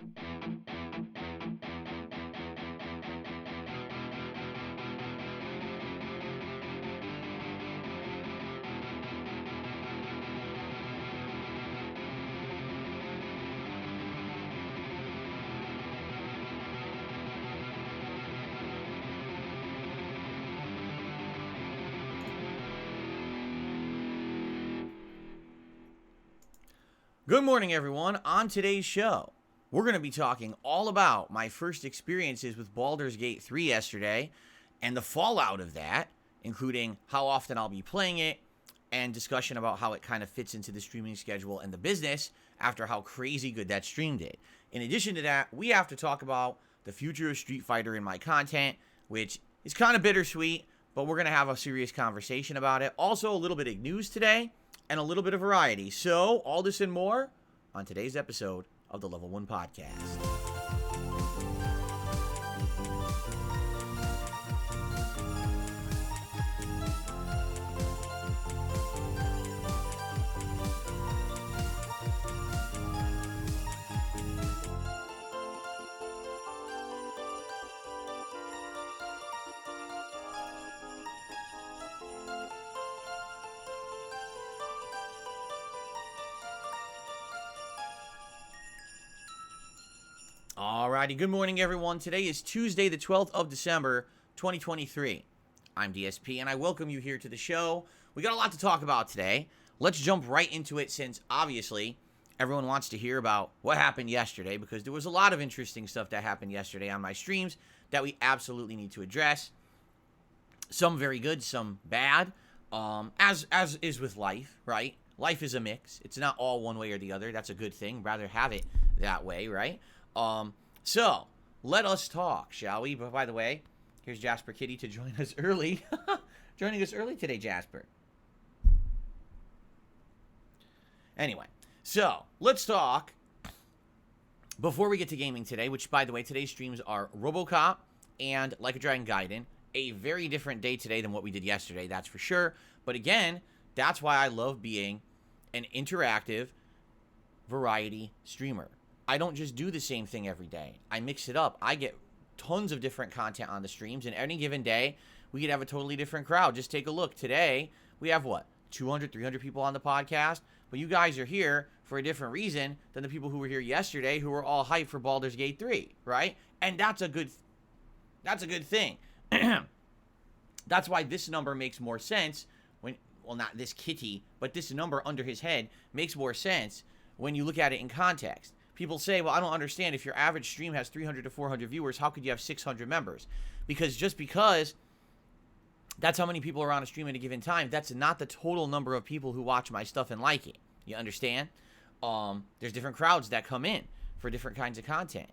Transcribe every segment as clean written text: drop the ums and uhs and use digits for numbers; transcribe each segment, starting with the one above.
Good morning, everyone. On today's show, we're going to be talking all about my first experiences with Baldur's Gate 3 yesterday and the fallout of that, including how often I'll be playing it and discussion about how it kind of fits into the streaming schedule and the business after how crazy good that stream did. In addition to that, we have to talk about the future of Street Fighter in my content, which is kind of bittersweet, but we're going to have a serious conversation about it. Also, a little bit of news today and a little bit of variety. So, all this and more on today's episode of the Level 1 Podcast. Alrighty, good morning, everyone. Today is Tuesday, the 12th of December, 2023. I'm DSP, and I welcome you here to the show. We got a lot to talk about today. Let's jump right into it, since obviously everyone wants to hear about what happened yesterday, because there was a lot of interesting stuff that happened yesterday on my streams that we absolutely need to address. Some very good, some bad, as is with life, right? Life is a mix. It's not all one way or the other. That's a good thing. Rather have it that way, right? So let us talk, shall we? But by the way, here's Jasper Kitty to join us early. Joining us early today, Jasper. Anyway, so let's talk before we get to gaming today, which, by the way, today's streams are RoboCop and Like a Dragon Gaiden. A very different day today than what we did yesterday, that's for sure. But again, that's why I love being an interactive variety streamer. I don't just do the same thing every day. I mix it up. I get tons of different content on the streams, and any given day, we could have a totally different crowd. Just take a look. Today, we have, 200, 300 people on the podcast? But you guys are here for a different reason than the people who were here yesterday, who were all hyped for Baldur's Gate 3, right? And that's a good thing. That's why this number makes more sense when, well, not this kitty, but this number under his head makes more sense when you look at it in context. People say, well, I don't understand. If your average stream has 300 to 400 viewers, how could you have 600 members? Because that's how many people are on a stream at a given time, that's not the total number of people who watch my stuff and like it. You understand? There's different crowds that come in for different kinds of content,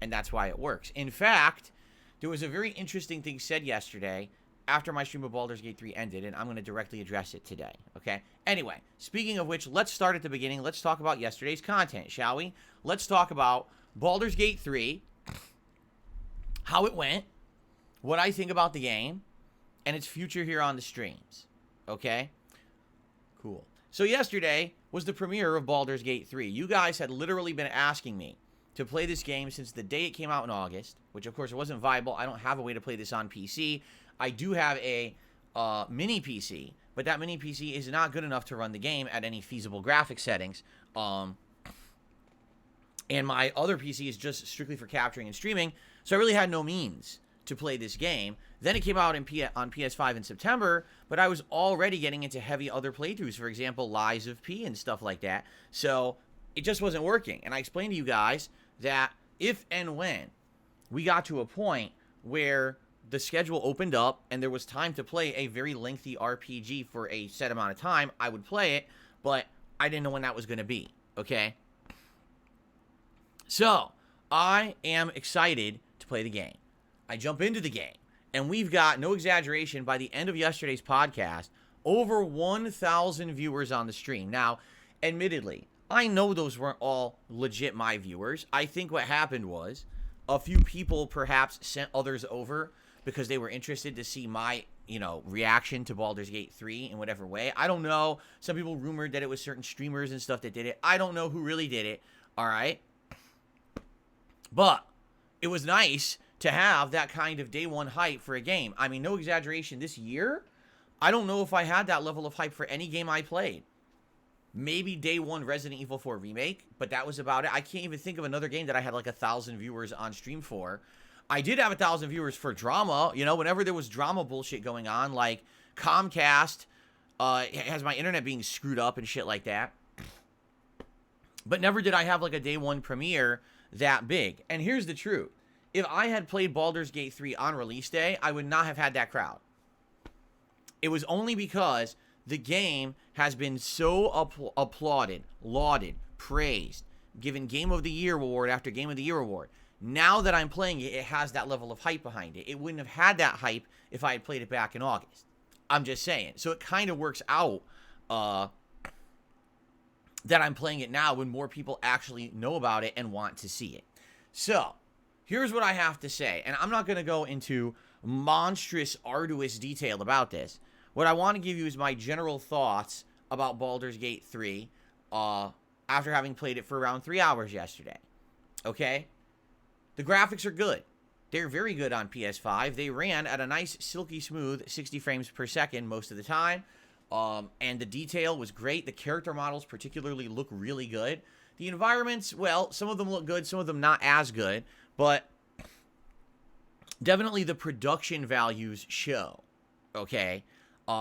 and that's why it works. In fact, there was a very interesting thing said yesterday after my stream of Baldur's Gate 3 ended, and I'm going to directly address it today, okay? Anyway, speaking of which, let's start at the beginning. Let's talk about yesterday's content, shall we? Let's talk about Baldur's Gate 3, how it went, what I think about the game, and its future here on the streams, okay? Cool. So yesterday was the premiere of Baldur's Gate 3. You guys had literally been asking me to play this game since the day it came out in August, which of course it wasn't viable. I don't have a way to play this on PC. I do have a mini PC, but that mini PC is not good enough to run the game at any feasible graphic settings. And my other PC is just strictly for capturing and streaming, so I really had no means to play this game. Then it came out on PS5 in September, but I was already getting into heavy other playthroughs, for example, Lies of P and stuff like that. So it just wasn't working. And I explained to you guys that if and when we got to a point where the schedule opened up and there was time to play a very lengthy RPG for a set amount of time, I would play it, but I didn't know when that was going to be, okay? So, I am excited to play the game. I jump into the game, and we've got, no exaggeration, by the end of yesterday's podcast, over 1,000 viewers on the stream. Now, admittedly, I know those weren't all legit my viewers. I think what happened was a few people perhaps sent others over because they were interested to see my, reaction to Baldur's Gate 3 in whatever way. I don't know. Some people rumored that it was certain streamers and stuff that did it. I don't know who really did it, all right? But it was nice to have that kind of day one hype for a game. I mean, no exaggeration, this year, I don't know if I had that level of hype for any game I played. Maybe day one Resident Evil 4 Remake, but that was about it. I can't even think of another game that I had like 1,000 viewers on stream for. I did have 1,000 viewers for drama, you know, whenever there was drama bullshit going on, like Comcast has my internet being screwed up and shit like that. But never did I have like a day one premiere that big. And here's the truth. If I had played Baldur's Gate 3 on release day, I would not have had that crowd. It was only because the game has been so applauded, lauded, praised, given Game of the Year award after Game of the Year award. Now that I'm playing it, it has that level of hype behind it. It wouldn't have had that hype if I had played it back in August. I'm just saying. So it kind of works out that I'm playing it now when more people actually know about it and want to see it. So, here's what I have to say. And I'm not going to go into monstrous, arduous detail about this. What I want to give you is my general thoughts about Baldur's Gate 3 after having played it for around 3 hours yesterday. Okay? The graphics are good. They're very good on PS5. They ran at a nice, silky smooth 60 frames per second most of the time. And the detail was great. The character models particularly look really good. The environments, well, some of them look good, some of them not as good. But definitely the production values show. Okay?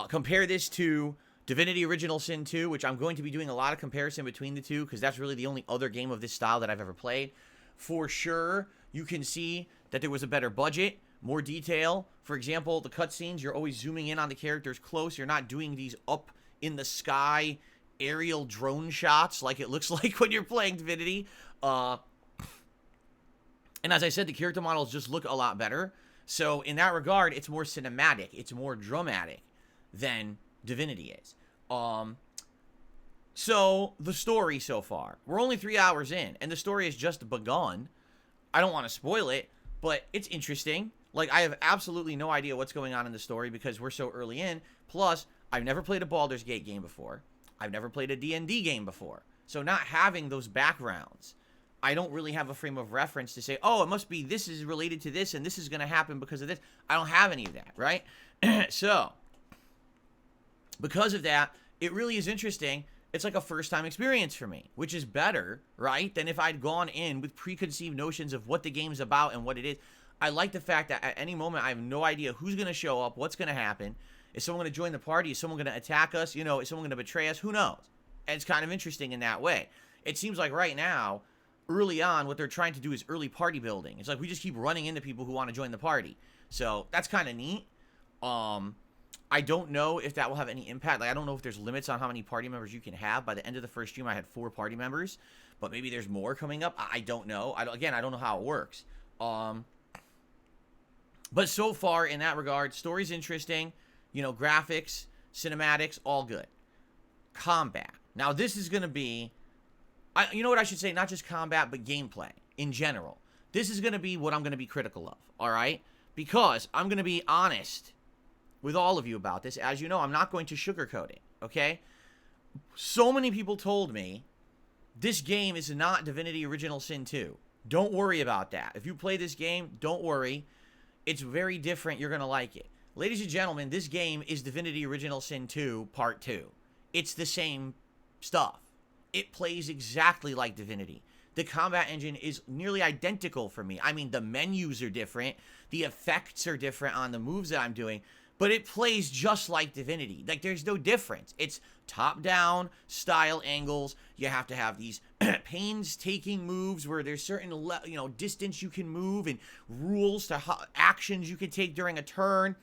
Compare this to Divinity Original Sin 2, which I'm going to be doing a lot of comparison between the two because that's really the only other game of this style that I've ever played. For sure, you can see that there was a better budget, more detail. For example, the cutscenes, you're always zooming in on the characters close. You're not doing these up in the sky aerial drone shots like it looks like when you're playing Divinity. And as I said, the character models just look a lot better. So in that regard, it's more cinematic. It's more dramatic than Divinity is. So the story so far, we're only 3 hours in, and the story has just begun. I don't want to spoil it, but it's interesting. Like, I have absolutely no idea what's going on in the story because we're so early in. Plus, I've never played a Baldur's Gate game before. I've never played a D&D game before. So not having those backgrounds, I don't really have a frame of reference to say, oh, it must be this is related to this and this is going to happen because of this. I don't have any of that, right? So, because of that, it really is interesting. It's like a first-time experience for me, which is better, right, than if I'd gone in with preconceived notions of what the game's about and what it is. I like the fact that at any moment I have no idea who's going to show up, what's going to happen. Is someone going to join the party? Is someone going to attack us? You know, is someone going to betray us? Who knows? And it's kind of interesting in that way. It seems like right now, early on, what they're trying to do is early party building. It's like we just keep running into people who want to join the party. So that's kind of neat. I don't know if that will have any impact. Like, I don't know if there's limits on how many party members you can have. By the end of the first stream, I had 4 party members. But maybe there's more coming up. I don't know. I don't know how it works. But so far, in that regard, story's interesting. You know, graphics, cinematics, all good. Combat. Now, this is going to be... you know what I should say? Not just combat, but gameplay in general. This is going to be what I'm going to be critical of, all right? Because I'm going to be honest with all of you about this. As you know, I'm not going to sugarcoat it, okay? So many people told me this game is not Divinity Original Sin 2. Don't worry about that. If you play this game, don't worry. It's very different. You're going to like it. Ladies and gentlemen, this game is Divinity Original Sin 2 Part 2. It's the same stuff. It plays exactly like Divinity. The combat engine is nearly identical for me. I mean, the menus are different. The effects are different on the moves that I'm doing. But it plays just like Divinity. Like, there's no difference. It's top-down style angles. You have to have these painstaking moves where there's certain, distance you can move and rules to actions you can take during a turn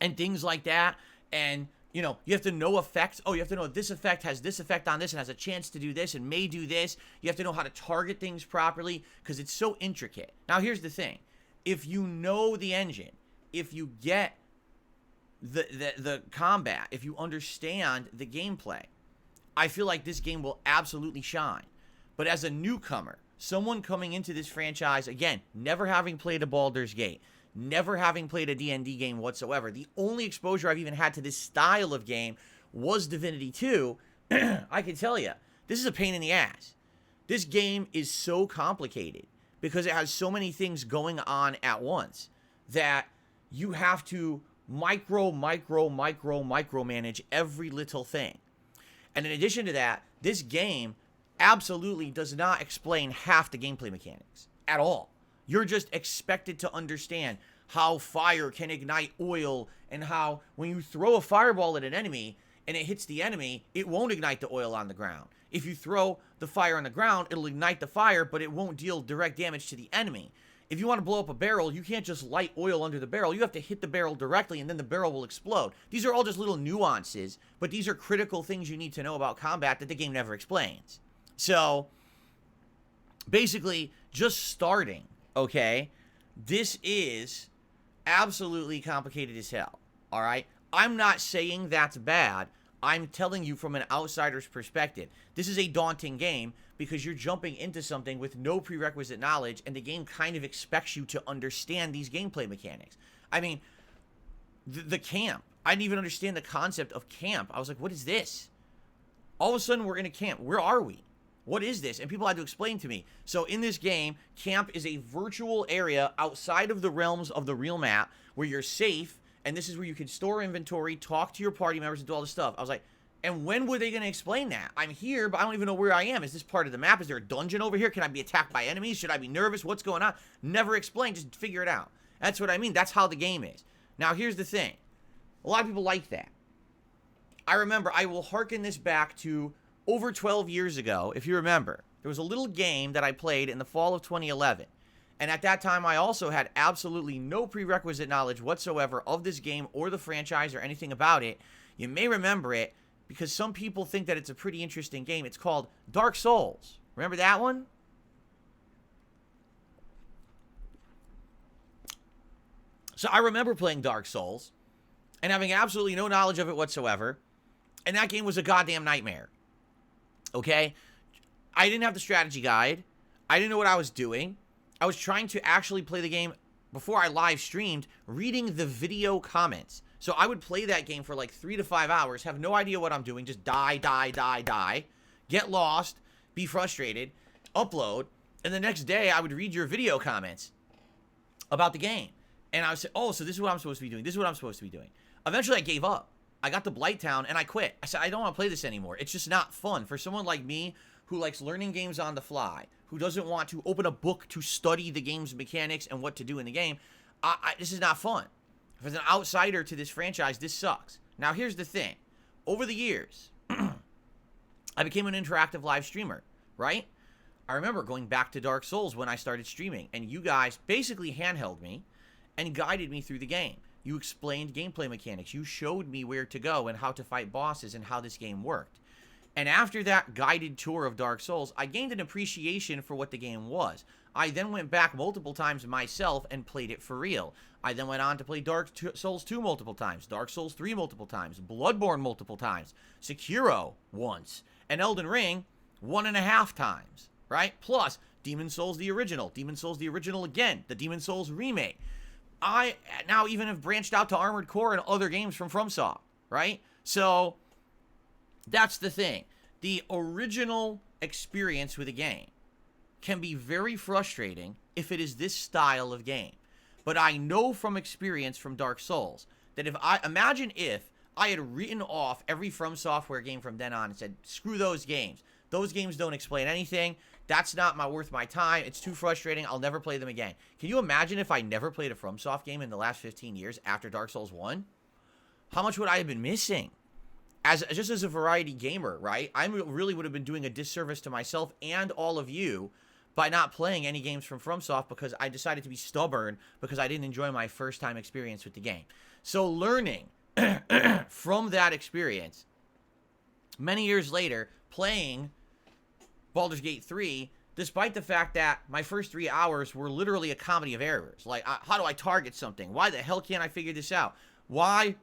and things like that. And, you have to know effects. Oh, you have to know this effect has this effect on this and has a chance to do this and may do this. You have to know how to target things properly because it's so intricate. Now, here's the thing. If you know the engine, if you get the combat, if you understand the gameplay, I feel like this game will absolutely shine. But as a newcomer, someone coming into this franchise, again, never having played a Baldur's Gate, never having played a D&D game whatsoever, the only exposure I've even had to this style of game was Divinity 2, I can tell you, this is a pain in the ass. This game is so complicated. because it has so many things going on at once that you have to micromanage every little thing. And in addition to that, this game absolutely does not explain half the gameplay mechanics at all. You're just expected to understand how fire can ignite oil, and how when you throw a fireball at an enemy and it hits the enemy, it won't ignite the oil on the ground. If you throw the fire on the ground, it'll ignite the fire, but it won't deal direct damage to the enemy. If you want to blow up a barrel, you can't just light oil under the barrel. You have to hit the barrel directly, and then the barrel will explode. These are all just little nuances, but these are critical things you need to know about combat that the game never explains. So, basically, just starting, okay, this is absolutely complicated as hell, all right? I'm not saying that's bad. I'm telling you from an outsider's perspective. This is a daunting game because you're jumping into something with no prerequisite knowledge, and the game kind of expects you to understand these gameplay mechanics. I mean, the camp. I didn't even understand the concept of camp. I was like, what is this? All of a sudden, we're in a camp. Where are we? What is this? And people had to explain to me. So in this game, camp is a virtual area outside of the realms of the real map where you're safe, and this is where you can store inventory, talk to your party members, and do all this stuff. I was like, and when were they going to explain that? I'm here, but I don't even know where I am. Is this part of the map? Is there a dungeon over here? Can I be attacked by enemies? Should I be nervous? What's going on? Never explained. Just figure it out. That's what I mean. That's how the game is. Now, here's the thing. A lot of people like that. I remember, I will hearken this back to over 12 years ago, if you remember. There was a little game that I played in the fall of 2011. And at that time, I also had absolutely no prerequisite knowledge whatsoever of this game or the franchise or anything about it. You may remember it because some people think that it's a pretty interesting game. It's called Dark Souls. Remember that one? So I remember playing Dark Souls and having absolutely no knowledge of it whatsoever. And that game was a goddamn nightmare. Okay? I didn't have the strategy guide. I didn't know what I was doing. I was trying to actually play the game before I live streamed, reading the video comments. So I would play that game for like 3 to 5 hours, have no idea what I'm doing, just die, get lost, be frustrated, upload, and the next day I would read your video comments about the game. And I would say, oh, so this is what I'm supposed to be doing. This is what I'm supposed to be doing. Eventually I gave up. I got to Blighttown and I quit. I said, I don't want to play this anymore. It's just not fun. For someone like me who likes learning games on the fly, who doesn't want to open a book to study the game's mechanics and what to do in the game, this is not fun. If as an outsider to this franchise, this sucks. Now, here's the thing. Over the years, I became an interactive live streamer, right? I remember going back to Dark Souls when I started streaming, and you guys basically handheld me and guided me through the game. You explained gameplay mechanics. You showed me where to go and how to fight bosses and how this game worked. And after that guided tour of Dark Souls, I gained an appreciation for what the game was. I then went back multiple times myself and played it for real. I then went on to play Dark Souls 2 multiple times, Dark Souls 3 multiple times, Bloodborne multiple times, Sekiro once, and Elden Ring 1.5 times, right? Plus, Demon's Souls the original again, the Demon's Souls remake. I now even have branched out to Armored Core and other games from FromSoft, right? So, that's the thing. The original experience with a game can be very frustrating if it is this style of game. But I know from experience from Dark Souls that imagine if I had written off every From Software game from then on and said, screw those games. Those games don't explain anything. That's not worth my time. It's too frustrating. I'll never play them again. Can you imagine if I never played a FromSoft game in the last 15 years after Dark Souls 1? How much would I have been missing? Just as a variety gamer, right? I really would have been doing a disservice to myself and all of you by not playing any games from FromSoft because I decided to be stubborn because I didn't enjoy my first time experience with the game. So learning from that experience, many years later, playing Baldur's Gate 3, despite the fact that my first 3 hours were literally a comedy of errors. Like, how do I target something? Why the hell can't I figure this out? Why,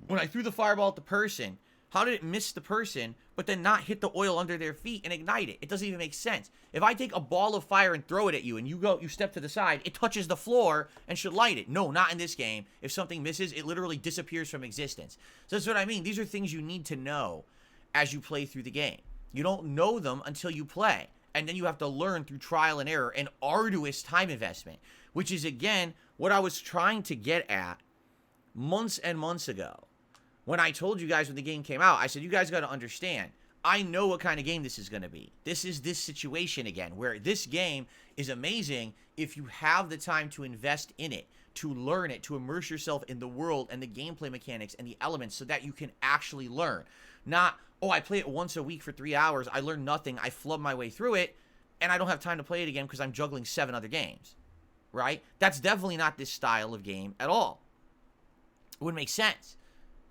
when I threw the fireball at the person, how did it miss the person, but then not hit the oil under their feet and ignite it? It doesn't even make sense. If I take a ball of fire and throw it at you and you step to the side, it touches the floor and should light it. No, not in this game. If something misses, it literally disappears from existence. So that's what I mean. These are things you need to know as you play through the game. You don't know them until you play. and then you have to learn through trial and error, an arduous time investment, which is, again, what I was trying to get at months and months ago. When I told you guys when the game came out, I said, you guys got to understand, I know what kind of game this is going to be. This is this situation again, where this game is amazing if you have the time to invest in it, to learn it, to immerse yourself in the world and the gameplay mechanics and the elements so that you can actually learn. Not, oh, I play it once a week for 3 hours, I learn nothing, I flub my way through it, and I don't have time to play it again because I'm juggling 7 other games, right? That's definitely not this style of game at all. It wouldn't make sense.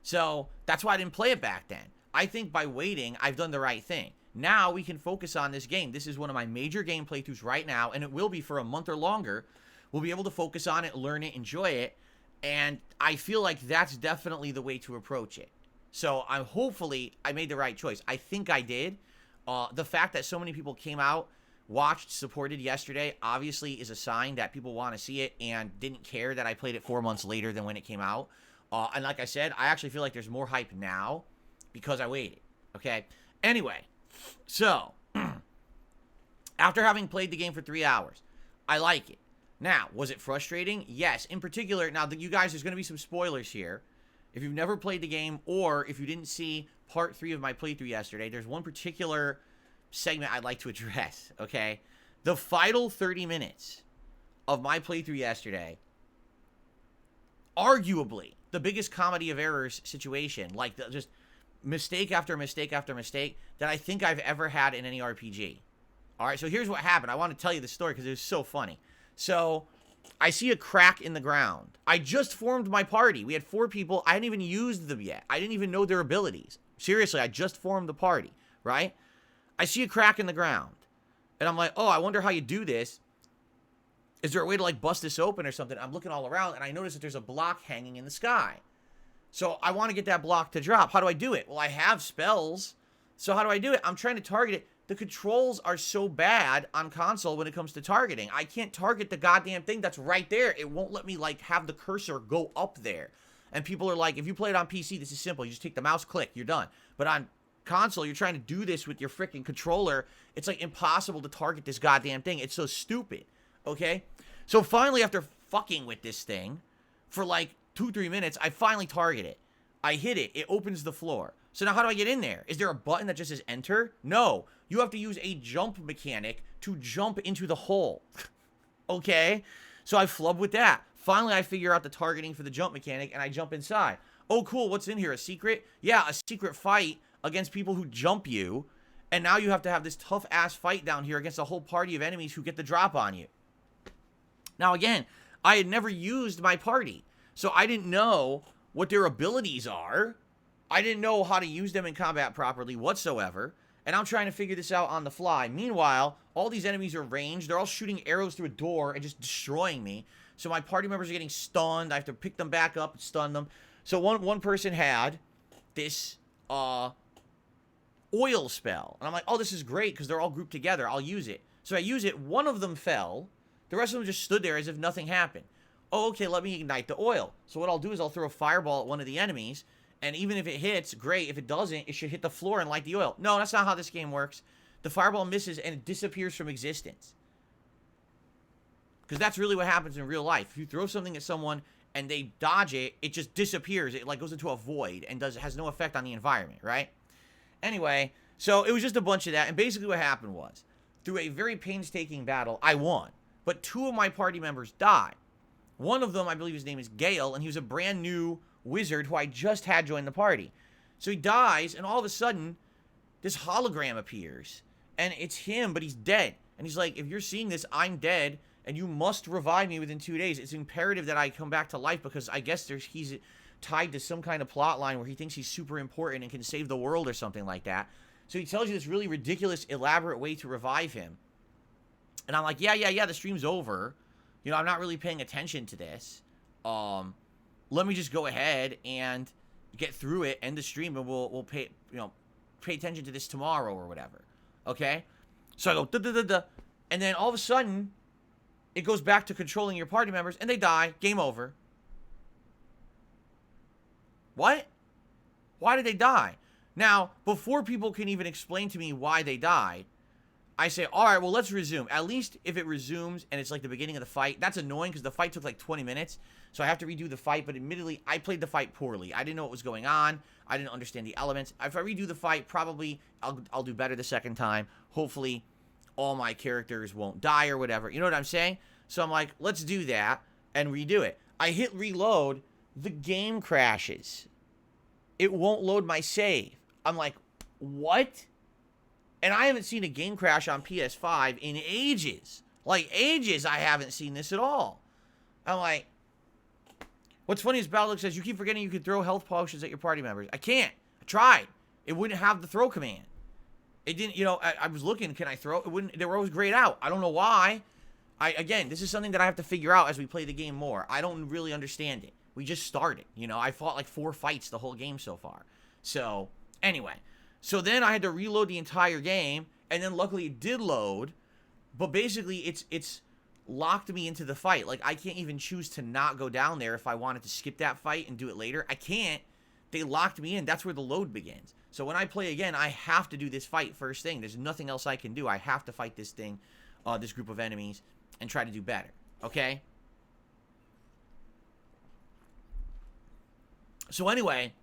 So that's why I didn't play it back then. I think by waiting, I've done the right thing. Now we can focus on this game. This is one of my major game playthroughs right now, and it will be for a month or longer. We'll be able to focus on it, learn it, enjoy it, and I feel like that's definitely the way to approach it. So hopefully I made the right choice. I think I did. The fact that so many people came out, watched, supported yesterday, obviously is a sign that people want to see it and didn't care that I played it 4 months later than when it came out. And like I said, I actually feel like there's more hype now because I waited, okay? Anyway, so, after having played the game for 3 hours, I like it. Now, was it frustrating? Yes. In particular, now, you guys, there's going to be some spoilers here. If you've never played the game, or if you didn't see part 3 of my playthrough yesterday, there's one particular segment I'd like to address, okay? The final 30 minutes of my playthrough yesterday, arguably the biggest comedy of errors situation, like just mistake after mistake after mistake that I think I've ever had in any RPG. All right, so here's what happened. I want to tell you the story because it was so funny. So I see a crack in the ground. I just formed my party. We had 4 people. I hadn't even used them yet. I didn't even know their abilities. Seriously, I just formed the party, right? I see a crack in the ground. And I'm like, oh, I wonder how you do this. Is there a way to, like, bust this open or something? I'm looking all around, and I notice that there's a block hanging in the sky. So I want to get that block to drop. How do I do it? Well, I have spells. So how do I do it? I'm trying to target it. The controls are so bad on console when it comes to targeting. I can't target the goddamn thing that's right there. It won't let me, like, have the cursor go up there. And people are like, if you play it on PC, this is simple. You just take the mouse, click, you're done. But on console, you're trying to do this with your freaking controller. It's, like, impossible to target this goddamn thing. It's so stupid. Okay? So finally, after fucking with this thing for like 2-3 minutes, I finally target it. I hit it. It opens the floor. So now how do I get in there? Is there a button that just says enter? No. You have to use a jump mechanic to jump into the hole. Okay? So I flub with that. Finally, I figure out the targeting for the jump mechanic, and I jump inside. Oh, cool. What's in here? A secret? Yeah, a secret fight against people who jump you. And now you have to have this tough-ass fight down here against a whole party of enemies who get the drop on you. Now, again, I had never used my party, so I didn't know what their abilities are. I didn't know how to use them in combat properly whatsoever, and I'm trying to figure this out on the fly. Meanwhile, all these enemies are ranged. They're all shooting arrows through a door and just destroying me, so my party members are getting stunned. I have to pick them back up and stun them. So one person had this oil spell, and I'm like, oh, this is great because they're all grouped together. I'll use it. So I use it. One of them fell. The rest of them just stood there as if nothing happened. Oh, okay, let me ignite the oil. So what I'll do is I'll throw a fireball at one of the enemies, and even if it hits, great. If it doesn't, it should hit the floor and light the oil. No, that's not how this game works. The fireball misses, and it disappears from existence. Because that's really what happens in real life. If you throw something at someone and they dodge it, it just disappears. It like goes into a void and has no effect on the environment, right? Anyway, so it was just a bunch of that, and basically what happened was, through a very painstaking battle, I won. But 2 of my party members died. One of them, I believe his name is Gale, and he was a brand new wizard who I just had join the party. So he dies, and all of a sudden, this hologram appears. And it's him, but he's dead. And he's like, if you're seeing this, I'm dead, and you must revive me within 2 days. It's imperative that I come back to life, because I guess he's tied to some kind of plot line where he thinks he's super important and can save the world or something like that. So he tells you this really ridiculous, elaborate way to revive him. And I'm like, yeah, the stream's over. You know, I'm not really paying attention to this. Let me just go ahead and get through it, end the stream, and we'll pay attention to this tomorrow or whatever. Okay? So I go, da-da-da-da. And then all of a sudden, it goes back to controlling your party members, and they die. Game over. What? Why did they die? Now, before people can even explain to me why they died, I say, all right, well, let's resume. At least if it resumes and it's like the beginning of the fight, that's annoying because the fight took like 20 minutes. So I have to redo the fight. But admittedly, I played the fight poorly. I didn't know what was going on. I didn't understand the elements. If I redo the fight, probably I'll do better the second time. Hopefully, all my characters won't die or whatever. You know what I'm saying? So I'm like, let's do that and redo it. I hit reload. The game crashes. It won't load my save. I'm like, what? And I haven't seen a game crash on PS5 in ages. Like, ages I haven't seen this at all. I'm like, what's funny is Baldock says, you keep forgetting you can throw health potions at your party members. I can't. I tried. It wouldn't have the throw command. It didn't, you know, I was looking, can I throw? It wouldn't, they were always grayed out. I don't know why. Again, this is something that I have to figure out as we play the game more. I don't really understand it. We just started, you know. I fought like 4 fights the whole game so far. So, anyway. So then I had to reload the entire game, and then luckily it did load, but basically it's locked me into the fight. Like, I can't even choose to not go down there if I wanted to skip that fight and do it later. I can't. They locked me in. That's where the load begins. So when I play again, I have to do this fight first thing. There's nothing else I can do. I have to fight this thing, this group of enemies, and try to do better. Okay? So anyway,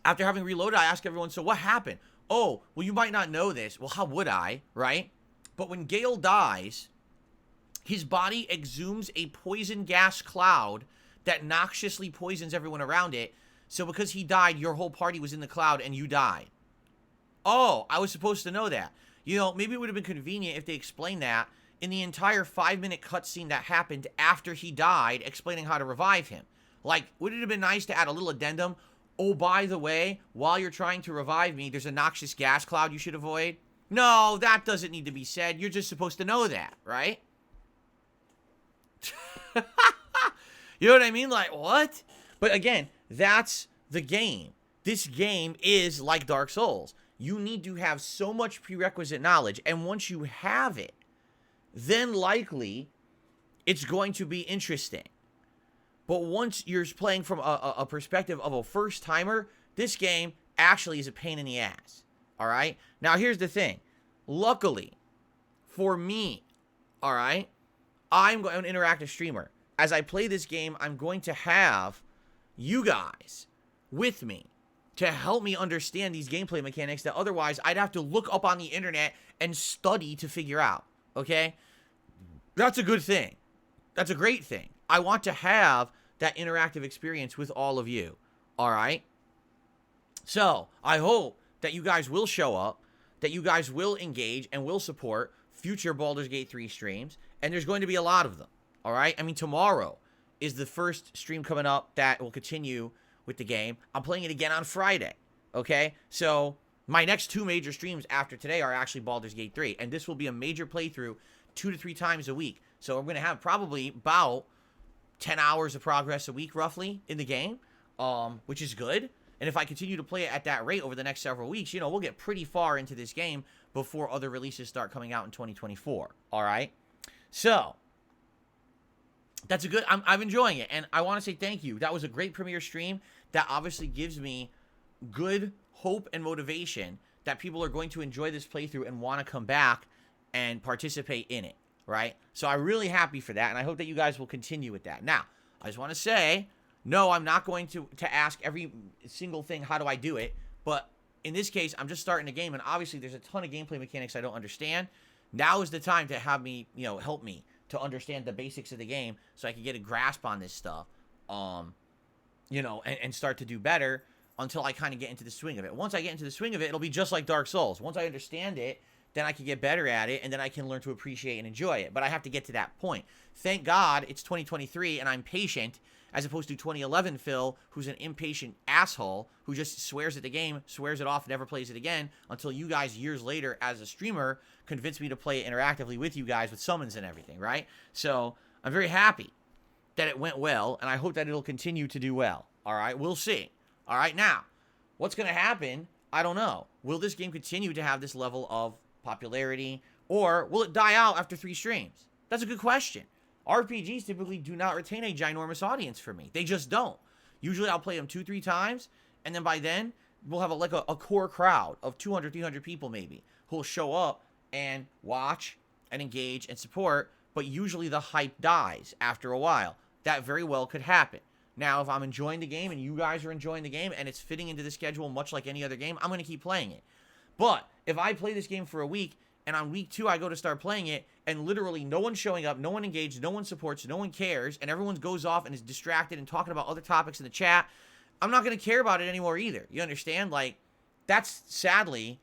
after having reloaded, I ask everyone, so what happened? Oh, well, you might not know this. Well, how would I, right? But when Gale dies, his body exhumes a poison gas cloud that noxiously poisons everyone around it. So because he died, your whole party was in the cloud and you died. Oh, I was supposed to know that. You know, maybe it would have been convenient if they explained that in the entire 5-minute cutscene that happened after he died, explaining how to revive him. Like, would it have been nice to add a little addendum? Oh, by the way, while you're trying to revive me, there's a noxious gas cloud you should avoid. No, that doesn't need to be said. You're just supposed to know that, right? You know what I mean? Like, what? But again, that's the game. This game is like Dark Souls. You need to have so much prerequisite knowledge, and once you have it, then likely it's going to be interesting. But once you're playing from a perspective of a first-timer, this game actually is a pain in the ass. All right? Now, here's the thing. Luckily, for me, all right, I'm an interactive streamer. As I play this game, I'm going to have you guys with me to help me understand these gameplay mechanics that otherwise I'd have to look up on the internet and study to figure out. Okay? That's a good thing. That's a great thing. I want to have that interactive experience with all of you. All right? So, I hope that you guys will show up, that you guys will engage and will support future Baldur's Gate 3 streams, and there's going to be a lot of them. All right? I mean, tomorrow is the first stream coming up that will continue with the game. I'm playing it again on Friday. Okay? So, my next 2 major streams after today are actually Baldur's Gate 3, and this will be a major playthrough 2 to 3 times a week. So, I'm going to have probably about 10 hours of progress a week, roughly, in the game, which is good. And if I continue to play it at that rate over the next several weeks, you know, we'll get pretty far into this game before other releases start coming out in 2024. All right? So, that's a good, I'm enjoying it. And I want to say thank you. That was a great premiere stream that obviously gives me good hope and motivation that people are going to enjoy this playthrough and want to come back and participate in it. Right? So I'm really happy for that, and I hope that you guys will continue with that. Now, I just want to say, no, I'm not going to ask every single thing, how do I do it? But in this case, I'm just starting the game, and obviously there's a ton of gameplay mechanics I don't understand. Now is the time to have me, you know, help me to understand the basics of the game so I can get a grasp on this stuff, you know, and start to do better until I kind of get into the swing of it. Once I get into the swing of it, it'll be just like Dark Souls. Once I understand it, then I can get better at it, and then I can learn to appreciate and enjoy it. But I have to get to that point. Thank God it's 2023, and I'm patient, as opposed to 2011 Phil, who's an impatient asshole, who just swears at the game, swears it off, never plays it again, until you guys, years later, as a streamer, convince me to play it interactively with you guys with summons and everything, right? So, I'm very happy that it went well, and I hope that it'll continue to do well. All right? We'll see. All right? Now, what's going to happen? I don't know. Will this game continue to have this level of popularity, or will it die out after 3 streams? That's a good question. RPGs typically do not retain a ginormous audience for me. They just don't. Usually I'll play them 2-3 times, and then by then we'll have a core crowd of 200, 300 people maybe who'll show up and watch and engage and support, but usually the hype dies after a while. That very well could happen. Now, if I'm enjoying the game and you guys are enjoying the game and it's fitting into the schedule much like any other game, I'm going to keep playing it. But if I play this game for a week and on week 2 I go to start playing it and literally no one's showing up, no one engaged, no one supports, no one cares, and everyone goes off and is distracted and talking about other topics in the chat, I'm not going to care about it anymore either. You understand? Like, that's sadly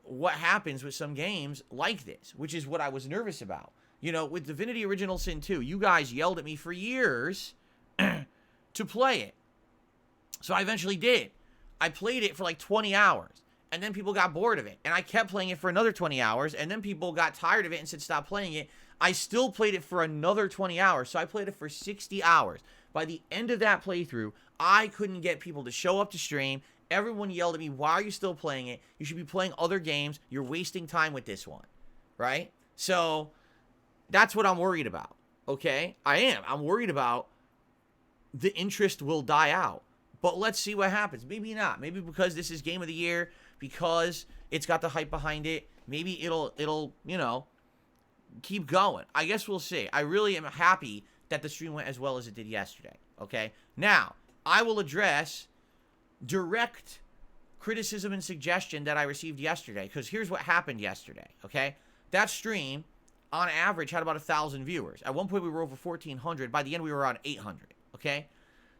what happens with some games like this, which is what I was nervous about. You know, with Divinity Original Sin 2, you guys yelled at me for years to play it. So I eventually did. I played it for like 20 hours, and then people got bored of it. And I kept playing it for another 20 hours, and then people got tired of it and said, stop playing it. I still played it for another 20 hours, so I played it for 60 hours. By the end of that playthrough, I couldn't get people to show up to stream. Everyone yelled at me, why are you still playing it? You should be playing other games. You're wasting time with this one, right? So that's what I'm worried about, okay? I am. I'm worried about the interest will die out. But let's see what happens. Maybe not. Maybe because this is Game of the Year, because it's got the hype behind it, maybe it'll you know, keep going. I guess we'll see. I really am happy that the stream went as well as it did yesterday, okay? Now, I will address direct criticism and suggestion that I received yesterday, because here's what happened yesterday, okay? That stream, on average, had about 1,000 viewers. At one point, we were over 1,400. By the end, we were around 800, okay?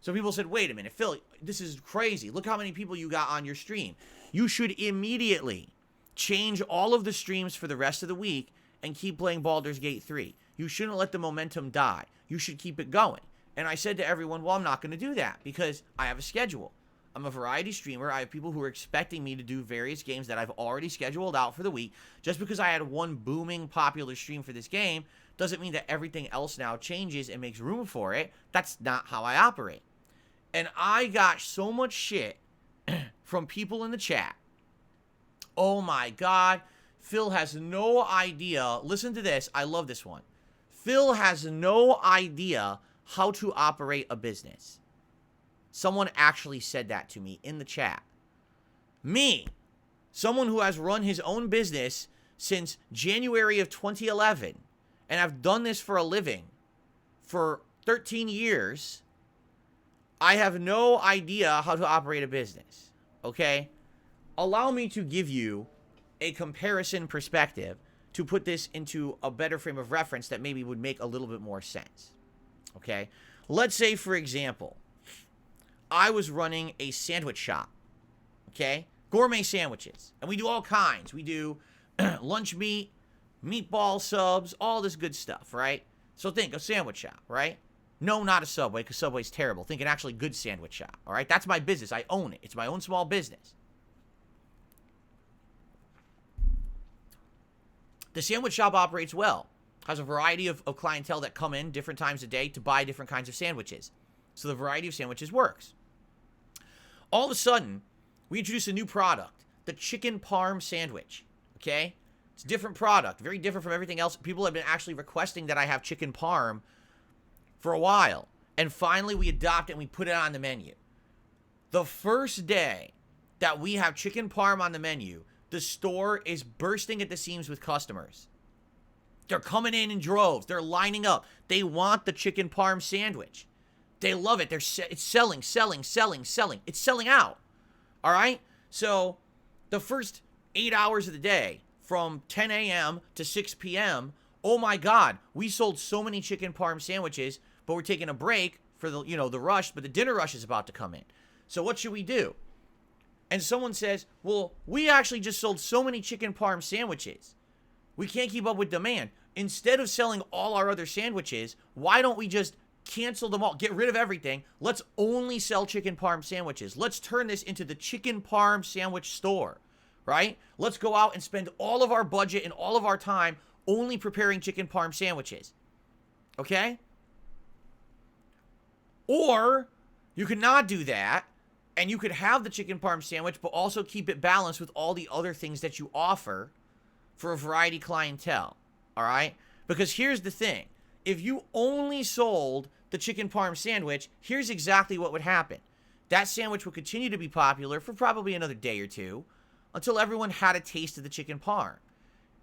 So people said, wait a minute, Phil, this is crazy. Look how many people you got on your stream. You should immediately change all of the streams for the rest of the week and keep playing Baldur's Gate 3. You shouldn't let the momentum die. You should keep it going. And I said to everyone, well, I'm not going to do that because I have a schedule. I'm a variety streamer. I have people who are expecting me to do various games that I've already scheduled out for the week. Just because I had one booming popular stream for this game doesn't mean that everything else now changes and makes room for it. That's not how I operate. And I got so much shit from people in the chat. Oh my God. Phil has no idea. Listen to this. I love this one. Phil has no idea how to operate a business. Someone actually said that to me in the chat. Me, someone who has run his own business since January of 2011, and I've done this for a living for 13 years, I have no idea how to operate a business, okay? Allow me to give you a comparison perspective to put this into a better frame of reference that maybe would make a little bit more sense, okay? Let's say, for example, I was running a sandwich shop, okay? Gourmet sandwiches. And we do all kinds. We do lunch meat, meatball subs, all this good stuff, right? So think, a sandwich shop, right? No, not a Subway, because Subway's terrible. Think an actually good sandwich shop, all right? That's my business. I own it. It's my own small business. The sandwich shop operates well. Has a variety of clientele that come in different times a day to buy different kinds of sandwiches. So the variety of sandwiches works. All of a sudden, we introduce a new product, the chicken parm sandwich, okay? It's a different product, very different from everything else. People have been actually requesting that I have chicken parm for a while. And finally, we adopt it and we put it on the menu. The first day that we have chicken parm on the menu, the store is bursting at the seams with customers. They're coming in droves. They're lining up. They want the chicken parm sandwich. They love it. It's selling. It's selling out. All right? So the first 8 hours of the day, from 10 a.m. to 6 p.m., oh my God, we sold so many chicken parm sandwiches, but we're taking a break for the, the rush, but the dinner rush is about to come in. So what should we do? And someone says, well, we actually just sold so many chicken parm sandwiches. We can't keep up with demand. Instead of selling all our other sandwiches, why don't we just cancel them all, get rid of everything. Let's only sell chicken parm sandwiches. Let's turn this into the chicken parm sandwich store, right? Let's go out and spend all of our budget and all of our time only preparing chicken parm sandwiches, okay? Or you could not do that, and you could have the chicken parm sandwich, but also keep it balanced with all the other things that you offer for a variety clientele, all right? Because here's the thing. If you only sold the chicken parm sandwich, here's exactly what would happen. That sandwich would continue to be popular for probably another day or two until everyone had a taste of the chicken parm.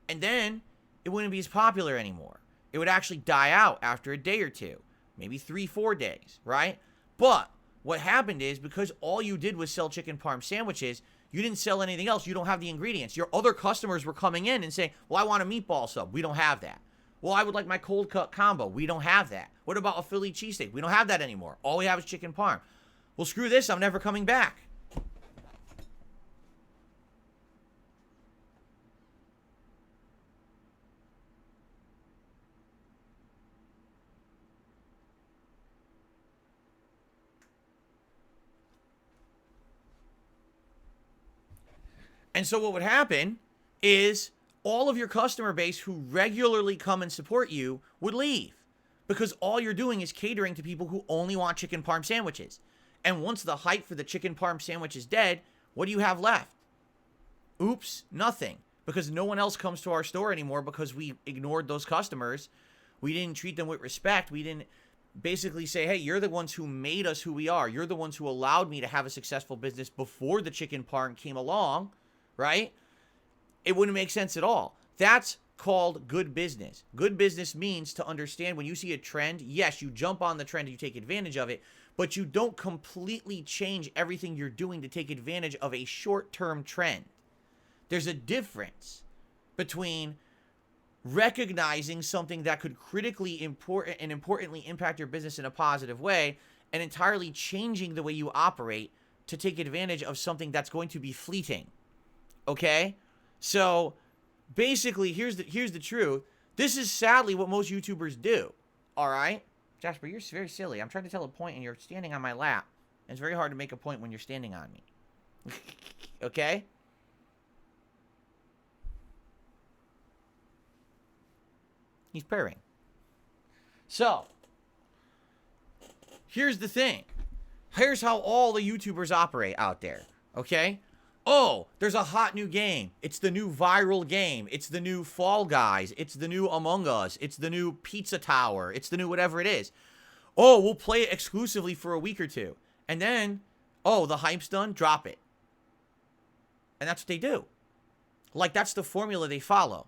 And then it wouldn't be as popular anymore. It would actually die out after a day or two, maybe 3-4 days, right? But what happened is, because all you did was sell chicken parm sandwiches, you didn't sell anything else. You don't have the ingredients. Your other customers were coming in and saying, well, I want a meatball sub. We don't have that. Well, I would like my cold cut combo. We don't have that. What about a Philly cheesesteak? We don't have that anymore. All we have is chicken parm. Well, screw this. I'm never coming back. And so what would happen is all of your customer base who regularly come and support you would leave, because all you're doing is catering to people who only want chicken parm sandwiches. And once the hype for the chicken parm sandwich is dead, what do you have left? Oops, nothing. Because no one else comes to our store anymore because we ignored those customers. We didn't treat them with respect. We didn't basically say, hey, you're the ones who made us who we are. You're the ones who allowed me to have a successful business before the chicken parm came along. Right? It wouldn't make sense at all. That's called good business. Good business means to understand when you see a trend, yes, you jump on the trend and you take advantage of it, but you don't completely change everything you're doing to take advantage of a short-term trend. There's a difference between recognizing something that could critically importantly impact your business in a positive way and entirely changing the way you operate to take advantage of something that's going to be fleeting. Okay? So basically, here's the truth. This is sadly what most YouTubers do. All right? Jasper, you're very silly. I'm trying to tell a point and you're standing on my lap. And it's very hard to make a point when you're standing on me. Okay? He's purring. So, here's the thing. Here's how all the YouTubers operate out there. Okay? Oh, there's a hot new game. It's the new viral game. It's the new Fall Guys. It's the new Among Us. It's the new Pizza Tower. It's the new whatever it is. Oh, we'll play it exclusively for a week or two. And then, oh, the hype's done, drop it. And that's what they do. Like, that's the formula they follow.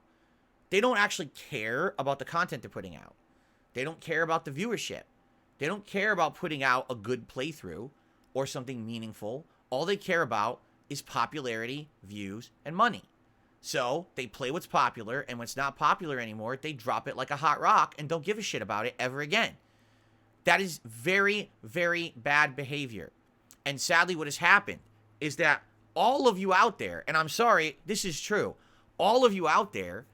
They don't actually care about the content they're putting out. They don't care about the viewership. They don't care about putting out a good playthrough or something meaningful. All they care about is popularity, views, and money. So they play what's popular, and when it's not popular anymore, they drop it like a hot rock and don't give a shit about it ever again. That is very, very bad behavior. And sadly, what has happened is that all of you out there, and I'm sorry, this is true, all of you out there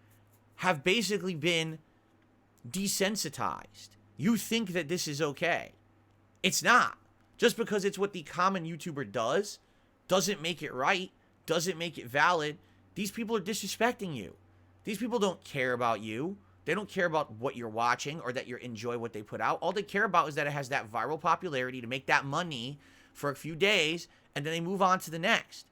have basically been desensitized. You think that this is okay. It's not. Just because it's what the common YouTuber does doesn't make it right, doesn't make it valid. These people are disrespecting you. These people don't care about you. They don't care about what you're watching or that you enjoy what they put out. All they care about is that it has that viral popularity to make that money for a few days, and then they move on to the next.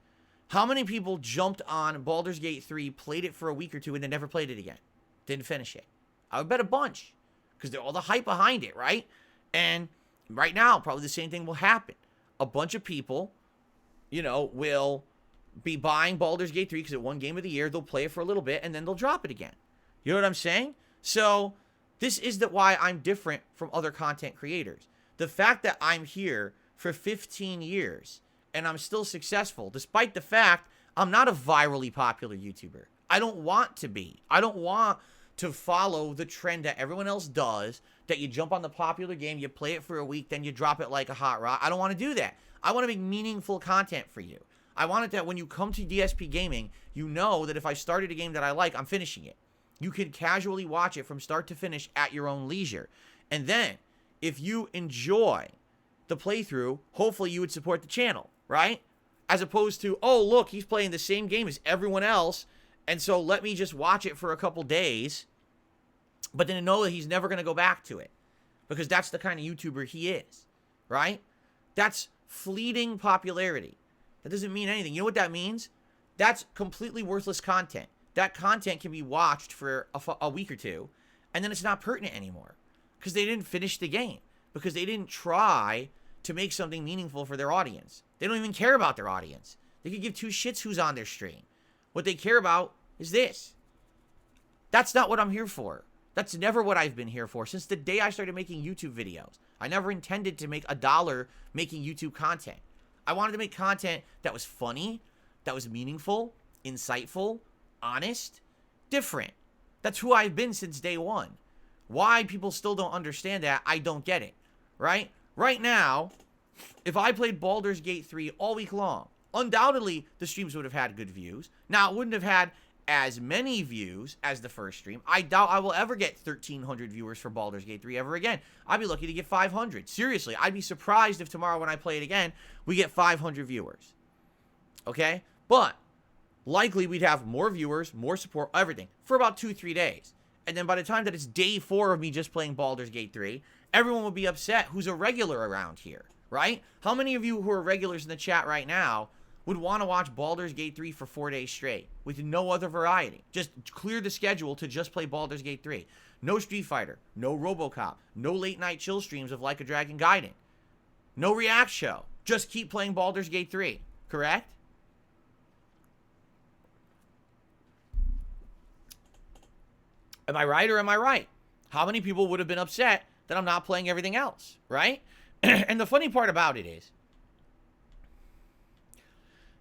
How many people jumped on Baldur's Gate 3, played it for a week or two, and then never played it again? Didn't finish it. I would bet a bunch, because they're all the hype behind it, right? And right now, probably the same thing will happen. A bunch of people, will be buying Baldur's Gate 3 because it won Game of the Year. They'll play it for a little bit, and then they'll drop it again. You know what I'm saying? So this is why I'm different from other content creators. The fact that I'm here for 15 years and I'm still successful, despite the fact I'm not a virally popular YouTuber. I don't want to be. I don't want to follow the trend that everyone else does, that you jump on the popular game, you play it for a week, then you drop it like a hot rock. I don't want to do that. I want to make meaningful content for you. I want it that when you come to DSPGaming, you know that if I started a game that I like, I'm finishing it. You can casually watch it from start to finish at your own leisure. And then, if you enjoy the playthrough, hopefully you would support the channel, right? As opposed to, oh, look, he's playing the same game as everyone else, and so let me just watch it for a couple days, but then know that he's never going to go back to it. Because that's the kind of YouTuber he is, right? That's fleeting popularity. That doesn't mean anything. You know what that means? That's completely worthless content. That content can be watched for a week or two, and then it's not pertinent anymore. Because they didn't finish the game. Because they didn't try to make something meaningful for their audience. They don't even care about their audience. They could give two shits who's on their stream. What they care about is this. That's not what I'm here for. That's never what I've been here for since the day I started making YouTube videos. I never intended to make $1 making YouTube content. I wanted to make content that was funny, that was meaningful, insightful, honest, different. That's who I've been since day one. Why people still don't understand that, I don't get it, right? Right now, if I played Baldur's Gate 3 all week long, undoubtedly the streams would have had good views. Now, it wouldn't have had as many views as the first stream. I doubt I will ever get 1,300 viewers for Baldur's Gate 3 ever again. I'd be lucky to get 500. Seriously, I'd be surprised if tomorrow when I play it again, we get 500 viewers. Okay? But likely we'd have more viewers, more support, everything for about 2-3 days. And then by the time that it's day 4 of me just playing Baldur's Gate 3, everyone will be upset who's a regular around here, right? How many of you who are regulars in the chat right now would want to watch Baldur's Gate 3 for 4 days straight with no other variety? Just clear the schedule to just play Baldur's Gate 3. No Street Fighter, no RoboCop, no late night chill streams of Like a Dragon Gaiden, no React show. Just keep playing Baldur's Gate 3, correct? Am I right or am I right? How many people would have been upset that I'm not playing everything else, right? And the funny part about it is,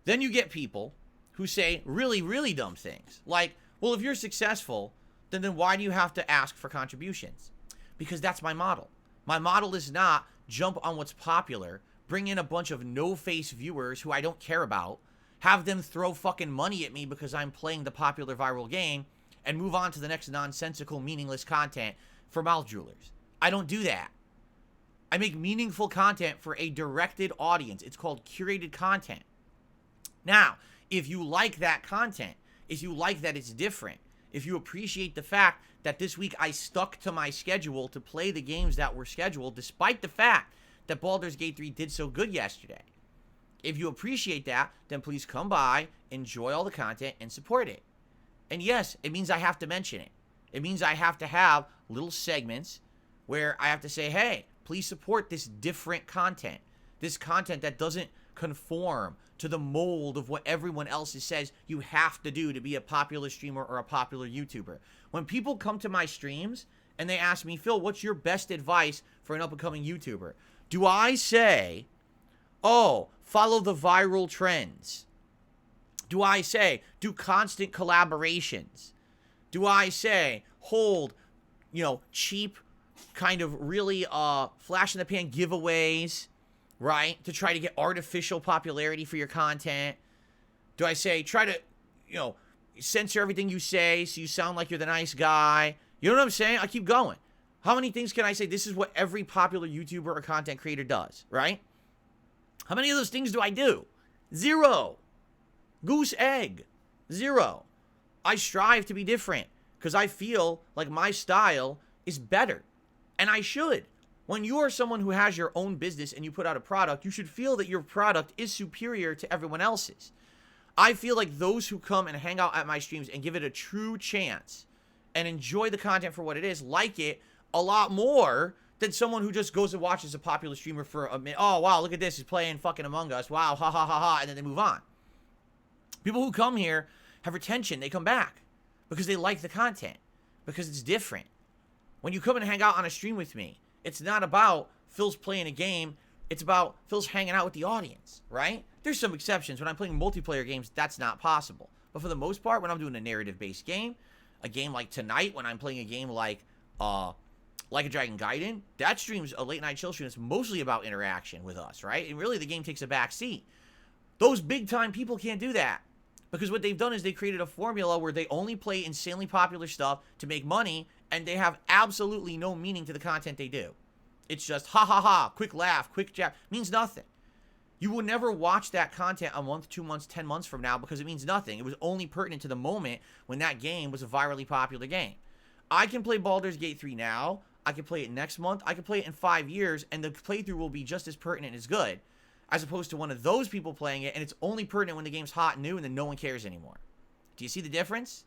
then you get people who say really, really dumb things. Like, well, if you're successful, then why do you have to ask for contributions? Because that's my model. My model is not jump on what's popular, bring in a bunch of no-face viewers who I don't care about, have them throw fucking money at me because I'm playing the popular viral game, and move on to the next nonsensical, meaningless content for mouth droolers. I don't do that. I make meaningful content for a directed audience. It's called curated content. Now, if you like that content, if you like that it's different, if you appreciate the fact that this week I stuck to my schedule to play the games that were scheduled, despite the fact that Baldur's Gate 3 did so good yesterday, if you appreciate that, then please come by, enjoy all the content, and support it. And yes, it means I have to mention it. It means I have to have little segments where I have to say, hey, please support this different content. This content that doesn't conform to the mold of what everyone else says you have to do to be a popular streamer or a popular YouTuber. When people come to my streams and they ask me, Phil, what's your best advice for an up-and-coming YouTuber? Do I say, oh, follow the viral trends? Do I say, do constant collaborations? Do I say, hold, cheap, kind of really flash-in-the-pan giveaways, right, to try to get artificial popularity for your content? Do I say, try to, censor everything you say so you sound like you're the nice guy? You know what I'm saying? I keep going. How many things can I say? This is what every popular YouTuber or content creator does, right? How many of those things do I do? 0. Goose egg. 0. I strive to be different because I feel like my style is better. And I should. When you are someone who has your own business and you put out a product, you should feel that your product is superior to everyone else's. I feel like those who come and hang out at my streams and give it a true chance and enjoy the content for what it is, like it a lot more than someone who just goes and watches a popular streamer for a minute. Oh, wow, look at this. He's playing fucking Among Us. Wow, ha, ha, ha, ha. And then they move on. People who come here have retention. They come back because they like the content, because it's different. When you come and hang out on a stream with me, it's not about Phil's playing a game. It's about Phil's hanging out with the audience, right? There's some exceptions. When I'm playing multiplayer games, that's not possible. But for the most part, when I'm doing a narrative-based game, a game like tonight, when I'm playing a game like a Dragon Gaiden, that stream's a late-night chill stream. It's mostly about interaction with us, right? And really, the game takes a back seat. Those big-time people can't do that. Because what they've done is they created a formula where they only play insanely popular stuff to make money, and they have absolutely no meaning to the content they do. It's just ha ha ha, quick laugh, quick jab. Means nothing. You will never watch that content a month, 2 months, 10 months from now because it means nothing. It was only pertinent to the moment when that game was a virally popular game. I can play Baldur's Gate 3 now. I can play it next month. I can play it in 5 years, and the playthrough will be just as pertinent as good, as opposed to one of those people playing it, and it's only pertinent when the game's hot and new, and then no one cares anymore. Do you see the difference?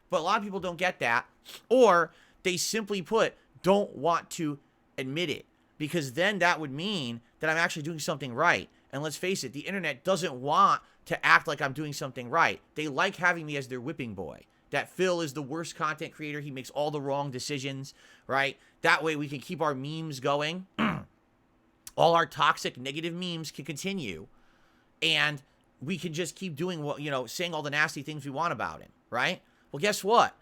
But a lot of people don't get that, or they simply put, don't want to admit it, because then that would mean that I'm actually doing something right. And let's face it, the internet doesn't want to act like I'm doing something right. They like having me as their whipping boy. that Phil is the worst content creator. He makes all the wrong decisions, right? That way we can keep our memes going. All our toxic, negative memes can continue. And we can just keep doing what, saying all the nasty things we want about him, right? Well, guess what?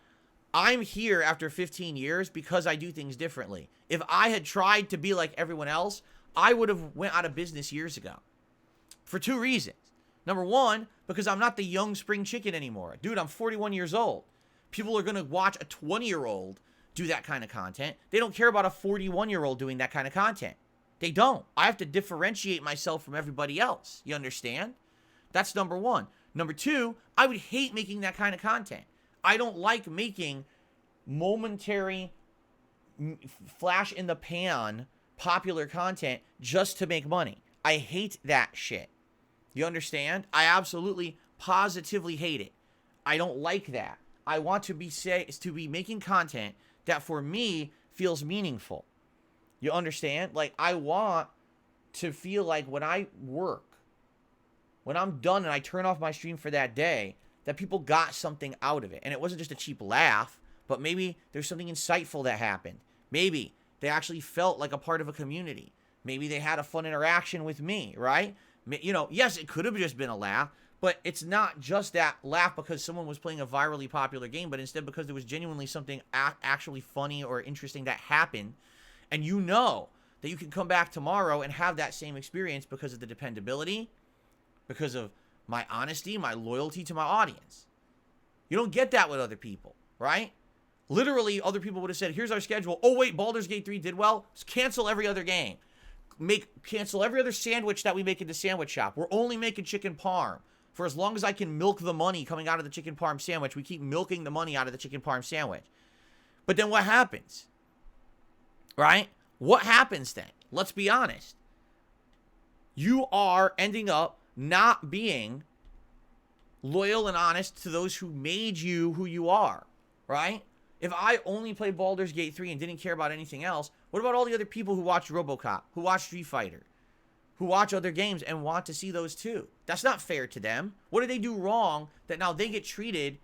I'm here after 15 years because I do things differently. If I had tried to be like everyone else, I would have went out of business years ago. For 2 reasons. Number one, because I'm not the young spring chicken anymore. Dude, I'm 41 years old. People are going to watch a 20-year-old do that kind of content. They don't care about a 41-year-old doing that kind of content. They don't. I have to differentiate myself from everybody else. You understand? That's number one. Number two, I would hate making that kind of content. I don't like making momentary, flash in the pan, popular content just to make money. I hate that shit. You understand? I absolutely, positively hate it. I don't like that. I want to be making content that for me feels meaningful. You understand? Like, I want to feel like when I work, when I'm done and I turn off my stream for that day, that people got something out of it. And it wasn't just a cheap laugh, but maybe there's something insightful that happened. Maybe they actually felt like a part of a community. Maybe they had a fun interaction with me, right? Yes, it could have just been a laugh, but it's not just that laugh because someone was playing a virally popular game, but instead because there was genuinely something actually funny or interesting that happened. And you know that you can come back tomorrow and have that same experience because of the dependability, because of my honesty, my loyalty to my audience. You don't get that with other people, right? Literally, other people would have said, here's our schedule. Oh, wait, Baldur's Gate 3 did well? Let's cancel every other game. Cancel every other sandwich that we make in the sandwich shop. We're only making chicken parm. For as long as I can milk the money coming out of the chicken parm sandwich, we keep milking the money out of the chicken parm sandwich. But then what happens? Right? What happens then? Let's be honest. You are ending up not being loyal and honest to those who made you who you are, right? If I only played Baldur's Gate 3 and didn't care about anything else, what about all the other people who watch RoboCop, who watch Street Fighter, who watch other games and want to see those too? That's not fair to them. What did they do wrong that now they get treated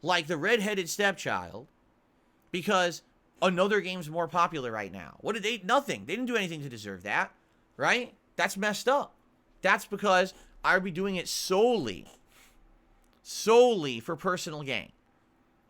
like the redheaded stepchild because another game's more popular right now? What did they? Nothing. They didn't do anything to deserve that, right? That's messed up. That's because I would be doing it solely for personal gain.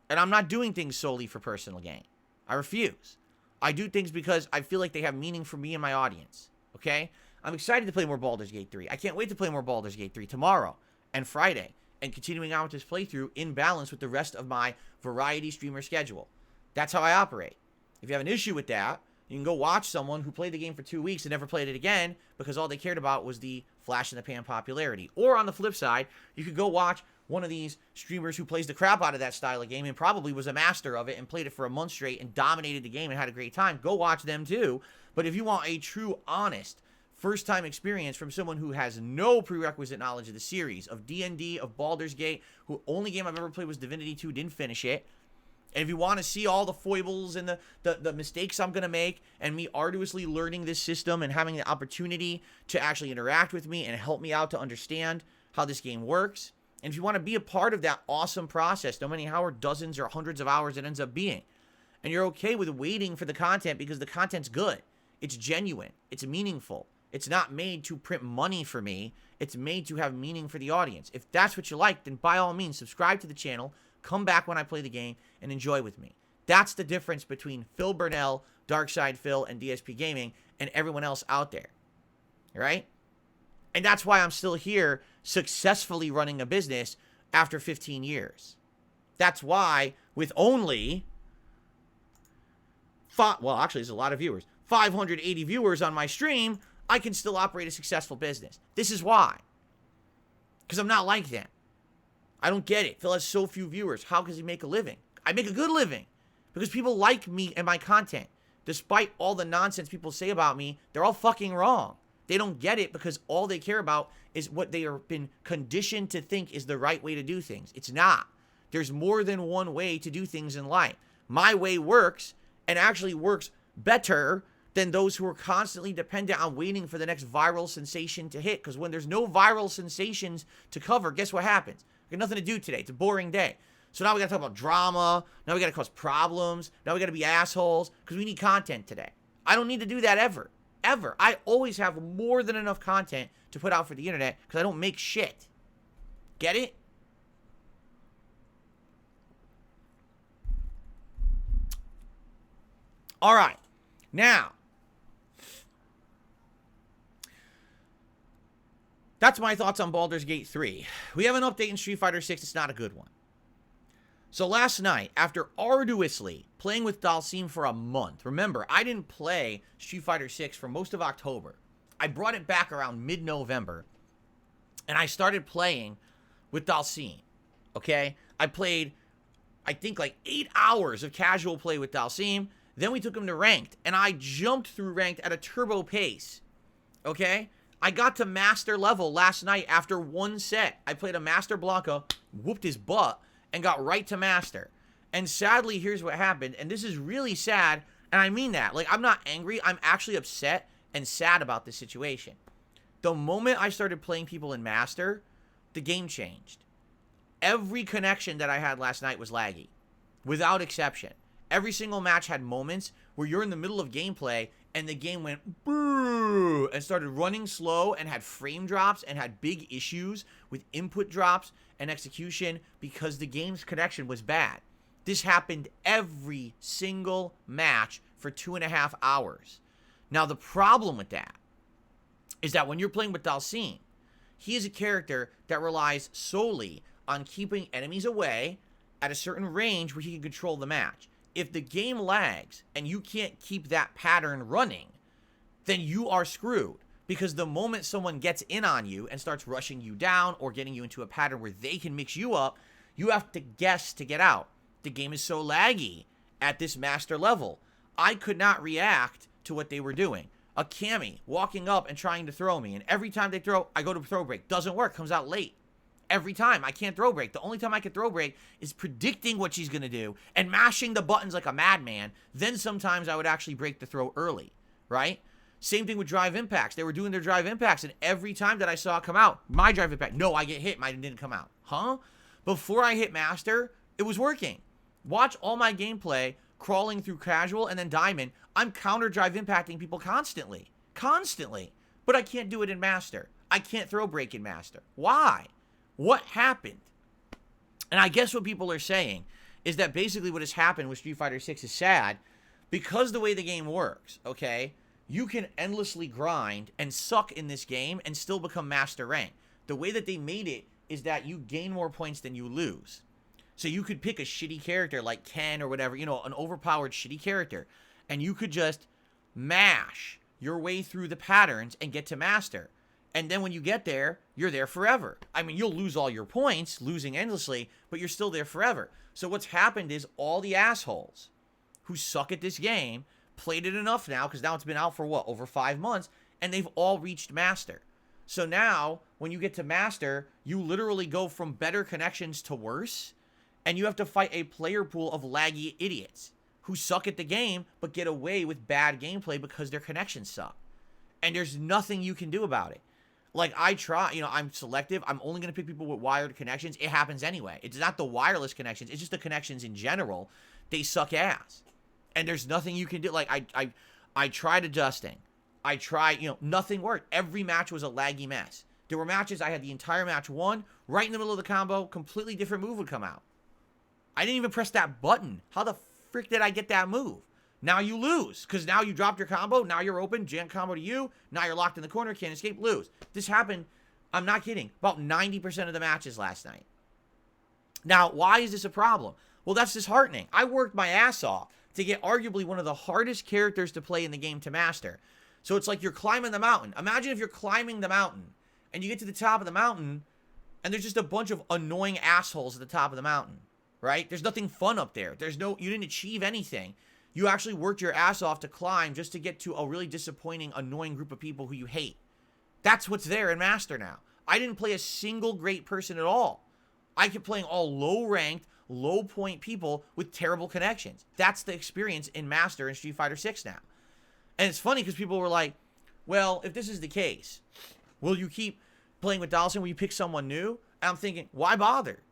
And I'm not doing things solely for personal gain. I refuse. I do things because I feel like they have meaning for me and my audience, okay? I'm excited to play more Baldur's Gate 3. I can't wait to play more Baldur's Gate 3 tomorrow and Friday and continuing on with this playthrough in balance with the rest of my variety streamer schedule. That's how I operate. If you have an issue with that, you can go watch someone who played the game for 2 weeks and never played it again because all they cared about was the flash in the pan popularity. Or on the flip side, you could go watch one of these streamers who plays the crap out of that style of game and probably was a master of it and played it for a month straight and dominated the game and had a great time. Go watch them too. But if you want a true, honest, first-time experience from someone who has no prerequisite knowledge of the series, of D&D, of Baldur's Gate, who only game I've ever played was Divinity 2, didn't finish it, and if you want to see all the foibles and the mistakes I'm going to make and me arduously learning this system and having the opportunity to actually interact with me and help me out to understand how this game works, and if you want to be a part of that awesome process, no matter how dozens or hundreds of hours it ends up being, and you're okay with waiting for the content because the content's good, it's genuine, it's meaningful, it's not made to print money for me, it's made to have meaning for the audience. If that's what you like, then by all means, subscribe to the channel, come back when I play the game, and enjoy with me. That's the difference between Phil Burnell, Darkside Phil, and DSPGaming, and everyone else out there. Right? And that's why I'm still here successfully running a business after 15 years. That's why with only, there's a lot of viewers, 580 viewers on my stream, I can still operate a successful business. This is why. Because I'm not like them. I don't get it. Phil has so few viewers. How does he make a living? I make a good living because people like me and my content. Despite all the nonsense people say about me, they're all fucking wrong. They don't get it because all they care about is what they have been conditioned to think is the right way to do things. It's not. There's more than one way to do things in life. My way works and actually works better than those who are constantly dependent on waiting for the next viral sensation to hit. Because when there's no viral sensations to cover, guess what happens? I got nothing to do today. It's a boring day. So now we got to talk about drama. Now we got to cause problems. Now we got to be assholes because we need content today. I don't need to do that ever. Ever. I always have more than enough content to put out for the internet because I don't make shit. Get it? All right. Now, that's my thoughts on Baldur's Gate 3. We have an update in Street Fighter 6. It's not a good one. So last night, after arduously playing with Dalsim for a month, remember, I didn't play Street Fighter 6 for most of October. I brought it back around mid-November, and I started playing with Dalsim, okay? I played, I think, like 8 hours of casual play with Dalsim. Then we took him to ranked, and I jumped through ranked at a turbo pace, okay? I got to master level last night after one set. I played a Master Blanca, whooped his butt, and got right to master. And sadly, here's what happened, and this is really sad, and I mean that. Like, I'm not angry. I'm actually upset and sad about this situation. The moment I started playing people in master, the game changed. Every connection that I had last night was laggy, without exception. Every single match had moments where you're in the middle of gameplay and the game went boo and started running slow and had frame drops and had big issues with input drops and execution because the game's connection was bad. This happened every single match for 2.5 hours. Now, the problem with that is that when you're playing with Dalsim, he is a character that relies solely on keeping enemies away at a certain range where he can control the match. If the game lags and you can't keep that pattern running, then you are screwed. Because the moment someone gets in on you and starts rushing you down or getting you into a pattern where they can mix you up, you have to guess to get out. The game is so laggy at this master level. I could not react to what they were doing. A Cammy walking up and trying to throw me, and every time they throw, I go to throw break. Doesn't work, comes out late. Every time. I can't throw break. The only time I can throw break is predicting what she's going to do and mashing the buttons like a madman. Then sometimes I would actually break the throw early, right? Same thing with drive impacts. They were doing their drive impacts, and every time that I saw it come out, my drive impact, no, I get hit, mine didn't come out. Huh? Before I hit master, it was working. Watch all my gameplay crawling through casual and then diamond. I'm counter drive impacting people constantly. Constantly. But I can't do it in master. I can't throw break in master. Why? What happened? And I guess what people are saying is that basically what has happened with Street Fighter 6 is sad because the way the game works, okay? You can endlessly grind and suck in this game and still become master rank. The way that they made it is that you gain more points than you lose. So you could pick a shitty character like Ken or whatever, you know, an overpowered shitty character, and you could just mash your way through the patterns and get to master. And then when you get there, you're there forever. I mean, you'll lose all your points, losing endlessly, but you're still there forever. So what's happened is all the assholes who suck at this game played it enough now, because now it's been out for, what, over 5 months, and they've all reached master. So now, when you get to master, you literally go from better connections to worse, and you have to fight a player pool of laggy idiots who suck at the game, but get away with bad gameplay because their connections suck. And there's nothing you can do about it. Like, I try, you know, I'm selective. I'm only going to pick people with wired connections. It happens anyway. It's not the wireless connections. It's just the connections in general. They suck ass. And there's nothing you can do. Like, I tried adjusting. I tried, you know, nothing worked. Every match was a laggy mess. There were matches I had the entire match won. Right in the middle of the combo, completely different move would come out. I didn't even press that button. How the frick did I get that move? Now you lose, because now you dropped your combo, now you're open, jam combo to you, now you're locked in the corner, can't escape, lose. This happened, I'm not kidding, about 90% of the matches last night. Now, why is this a problem? Well, that's disheartening. I worked my ass off to get arguably one of the hardest characters to play in the game to master. So it's like you're climbing the mountain. Imagine if you're climbing the mountain, and you get to the top of the mountain, and there's just a bunch of annoying assholes at the top of the mountain, right? There's nothing fun up there. You didn't achieve anything. You actually worked your ass off to climb just to get to a really disappointing, annoying group of people who you hate. That's what's there in Master now. I didn't play a single great person at all. I kept playing all low-ranked, low-point people with terrible connections. That's the experience in Master and Street Fighter 6 now. And it's funny because people were like, well, if this is the case, will you keep playing with Dawson? Will you pick someone new? And I'm thinking, why bother?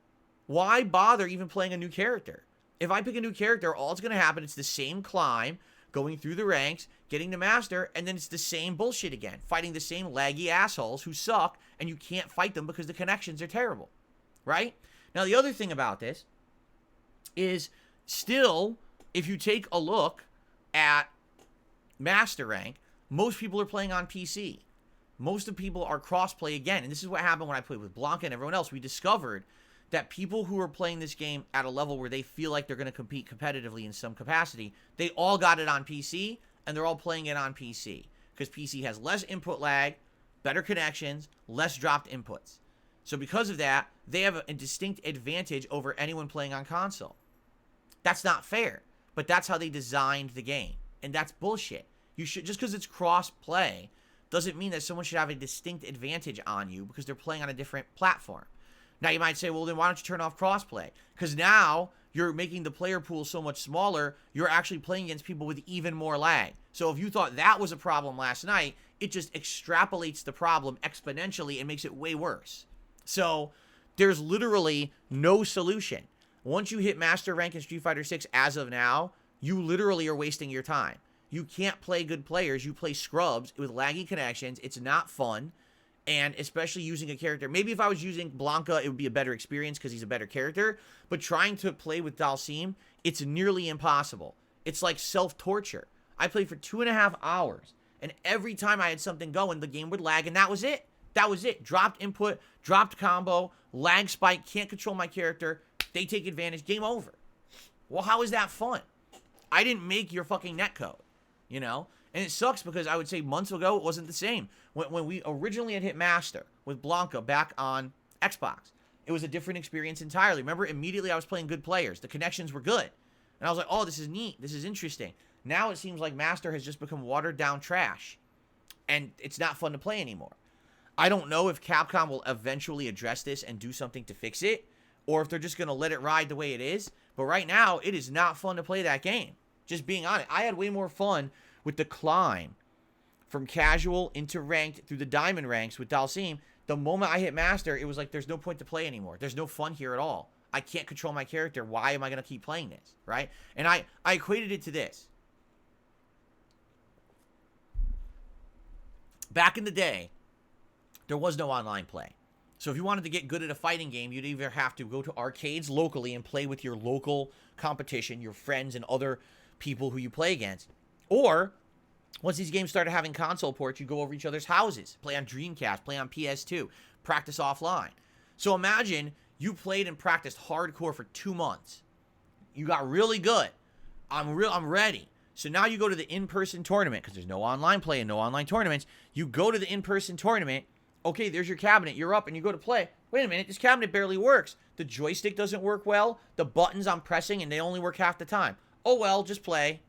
Why bother even playing a new character? If I pick a new character, all it's going to happen, it's the same climb, going through the ranks, getting to master, and then it's the same bullshit again. Fighting the same laggy assholes who suck, and you can't fight them because the connections are terrible. Right? Now, the other thing about this is still, if you take a look at master rank, most people are playing on PC. Most of people are crossplay again. And this is what happened when I played with Blanca and everyone else. We discovered that people who are playing this game at a level where they feel like they're going to compete competitively in some capacity, they all got it on PC, and they're all playing it on PC. Because PC has less input lag, better connections, less dropped inputs. So because of that, they have a distinct advantage over anyone playing on console. That's not fair, but that's how they designed the game. And that's bullshit. You should, just because it's cross-play doesn't mean that someone should have a distinct advantage on you because they're playing on a different platform. Now, you might say, well, then why don't you turn off crossplay? Because now you're making the player pool so much smaller, you're actually playing against people with even more lag. So if you thought that was a problem last night, it just extrapolates the problem exponentially and makes it way worse. So there's literally no solution. Once you hit master rank in Street Fighter 6 as of now, you literally are wasting your time. You can't play good players. You play scrubs with laggy connections. It's not fun. And especially using a character. Maybe if I was using Blanca, it would be a better experience because he's a better character. But trying to play with Dalsim, it's nearly impossible. It's like self-torture. I played for 2.5 hours. And every time I had something going, the game would lag. And that was it. That was it. Dropped input, dropped combo, lag spike, can't control my character. They take advantage. Game over. Well, how is that fun? I didn't make your fucking netcode. You know? And it sucks because I would say months ago, it wasn't the same. When we originally had hit Master with Blanca back on Xbox, it was a different experience entirely. Remember, immediately I was playing good players. The connections were good. And I was like, oh, this is neat. This is interesting. Now it seems like Master has just become watered down trash. And it's not fun to play anymore. I don't know if Capcom will eventually address this and do something to fix it. Or if they're just going to let it ride the way it is. But right now, it is not fun to play that game. Just being honest. I had way more fun with the climb from casual into ranked through the diamond ranks with Dalsim. The moment I hit master, it was like there's no point to play anymore. There's no fun here at all. I can't control my character. Why am I going to keep playing this, right? And I equated it to this. Back in the day, there was no online play. So if you wanted to get good at a fighting game, you'd either have to go to arcades locally and play with your local competition, your friends and other people who you play against. Or, once these games started having console ports, you go over each other's houses, play on Dreamcast, play on PS2, practice offline. So imagine you played and practiced hardcore for 2 months. You got really good. I'm ready. So now you go to the in-person tournament, because there's no online play and no online tournaments. You go to the in-person tournament. Okay, there's your cabinet. You're up and you go to play. Wait a minute, this cabinet barely works. The joystick doesn't work well. The buttons I'm pressing and they only work half the time. Oh well, just play.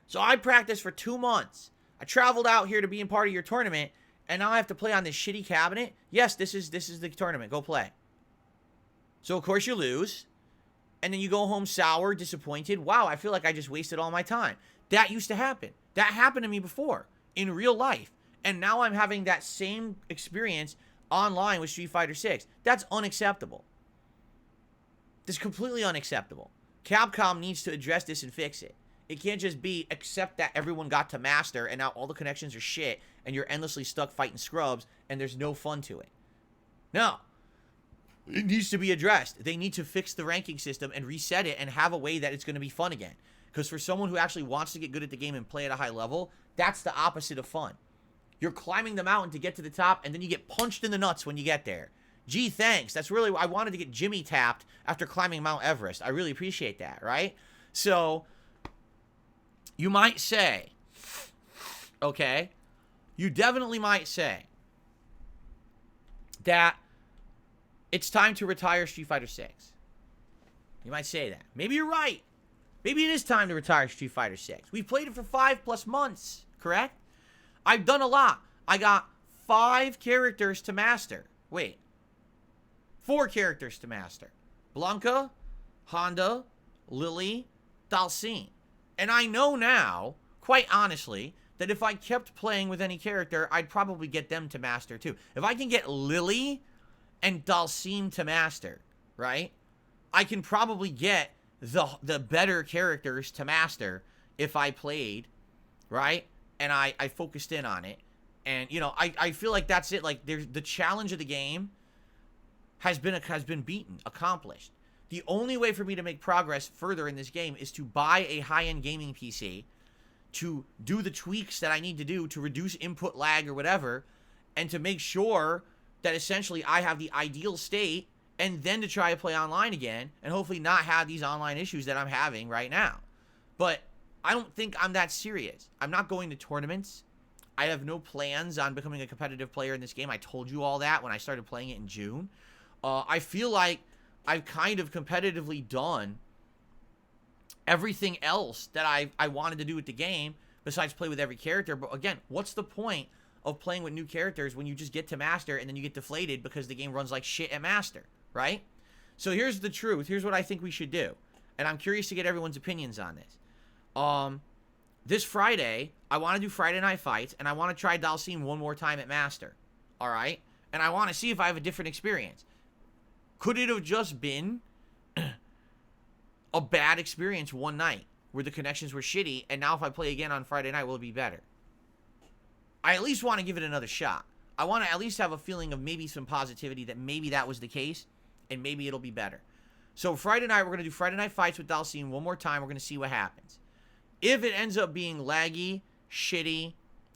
So I practiced for 2 months. I traveled out here to be in part of your tournament, and now I have to play on this shitty cabinet. Yes, this is the tournament. Go play. So of course you lose, and then you go home sour, disappointed. Wow, I feel like I just wasted all my time. That used to happen. That happened to me before in real life, and now I'm having that same experience online with Street Fighter 6. That's unacceptable. This is completely unacceptable. Capcom needs to address this and fix it. It can't just be accept that everyone got to master and now all the connections are shit and you're endlessly stuck fighting scrubs and there's no fun to it. No. It needs to be addressed. They need to fix the ranking system and reset it and have a way that it's going to be fun again. Because for someone who actually wants to get good at the game and play at a high level, that's the opposite of fun. You're climbing the mountain to get to the top and then you get punched in the nuts when you get there. Gee, thanks. That's really, I wanted to get Jimmy tapped after climbing Mount Everest. I really appreciate that, right? So you might say, okay, you definitely might say that it's time to retire Street Fighter 6. You might say that. Maybe you're right. Maybe it is time to retire Street Fighter 6. We've played it for 5+ months, correct? I've done a lot. I got 5 characters to master. Wait. 4 characters to master. Blanca, Honda, Lily, Dalsim. And I know now, quite honestly, that if I kept playing with any character, I'd probably get them to master too. If I can get Lily and Dalsim to master, right? I can probably get the better characters to master if I played, right? And I focused in on it. And, you know, I feel like that's it. Like, there's the challenge of the game has been beaten, accomplished. The only way for me to make progress further in this game is to buy a high-end gaming PC, to do the tweaks that I need to do to reduce input lag or whatever, and to make sure that essentially I have the ideal state, and then to try to play online again, and hopefully not have these online issues that I'm having right now. But I don't think I'm that serious. I'm not going to tournaments. I have no plans on becoming a competitive player in this game. I told you all that when I started playing it in June. I feel like I've kind of competitively done everything else that I wanted to do with the game besides play with every character. But again, what's the point of playing with new characters when you just get to master and then you get deflated because the game runs like shit at master, right? So here's the truth. Here's what I think we should do. And I'm curious to get everyone's opinions on this. This Friday, I want to do Friday Night Fights, and I want to try Dalsim one more time at master, all right? And I want to see if I have a different experience. Could it have just been a bad experience one night where the connections were shitty, and now if I play again on Friday night, will it be better? I at least want to give it another shot. I want to at least have a feeling of maybe some positivity that maybe that was the case, and maybe it'll be better. So Friday night, we're going to do Friday Night Fights with Dalsim one more time. We're going to see what happens. If it ends up being laggy, shitty,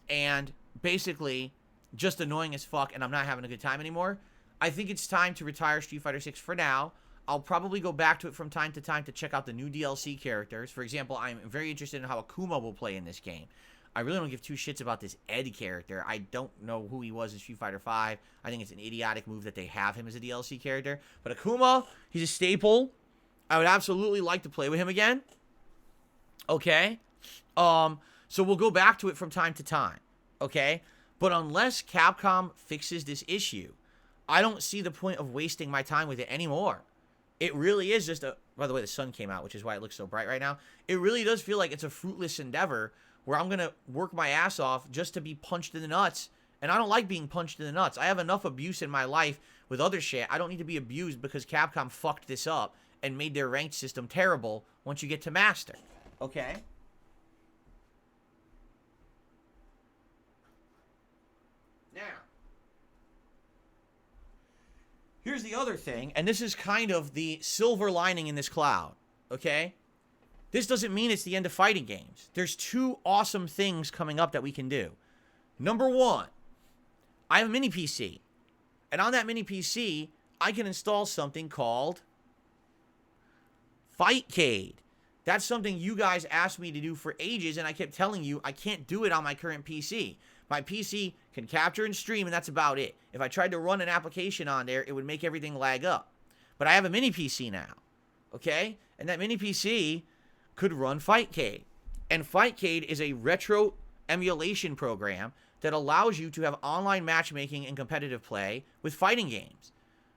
and basically just annoying as fuck, and I'm not having a good time anymore, I think it's time to retire Street Fighter 6 for now. I'll probably go back to it from time to time to check out the new DLC characters. For example, I'm very interested in how Akuma will play in this game. I really don't give two shits about this Ed character. I don't know who he was in Street Fighter 5. I think it's an idiotic move that they have him as a DLC character. But Akuma, he's a staple. I would absolutely like to play with him again. Okay? So we'll go back to it from time to time. Okay? But unless Capcom fixes this issue, I don't see the point of wasting my time with it anymore. It really is just a... By the way, the sun came out, which is why it looks so bright right now. It really does feel like it's a fruitless endeavor where I'm going to work my ass off just to be punched in the nuts. And I don't like being punched in the nuts. I have enough abuse in my life with other shit. I don't need to be abused because Capcom fucked this up and made their ranked system terrible once you get to Master. Okay? Now, here's the other thing, and this is kind of the silver lining in this cloud, okay? This doesn't mean it's the end of fighting games. There's two awesome things coming up that we can do. Number one, I have a mini PC, and on that mini PC, I can install something called Fightcade. That's something you guys asked me to do for ages, and I kept telling you I can't do it on my current PC. My PC can capture and stream, and that's about it. If I tried to run an application on there, it would make everything lag up. But I have a mini PC now, okay? And that mini PC could run Fightcade. And Fightcade is a retro emulation program that allows you to have online matchmaking and competitive play with fighting games.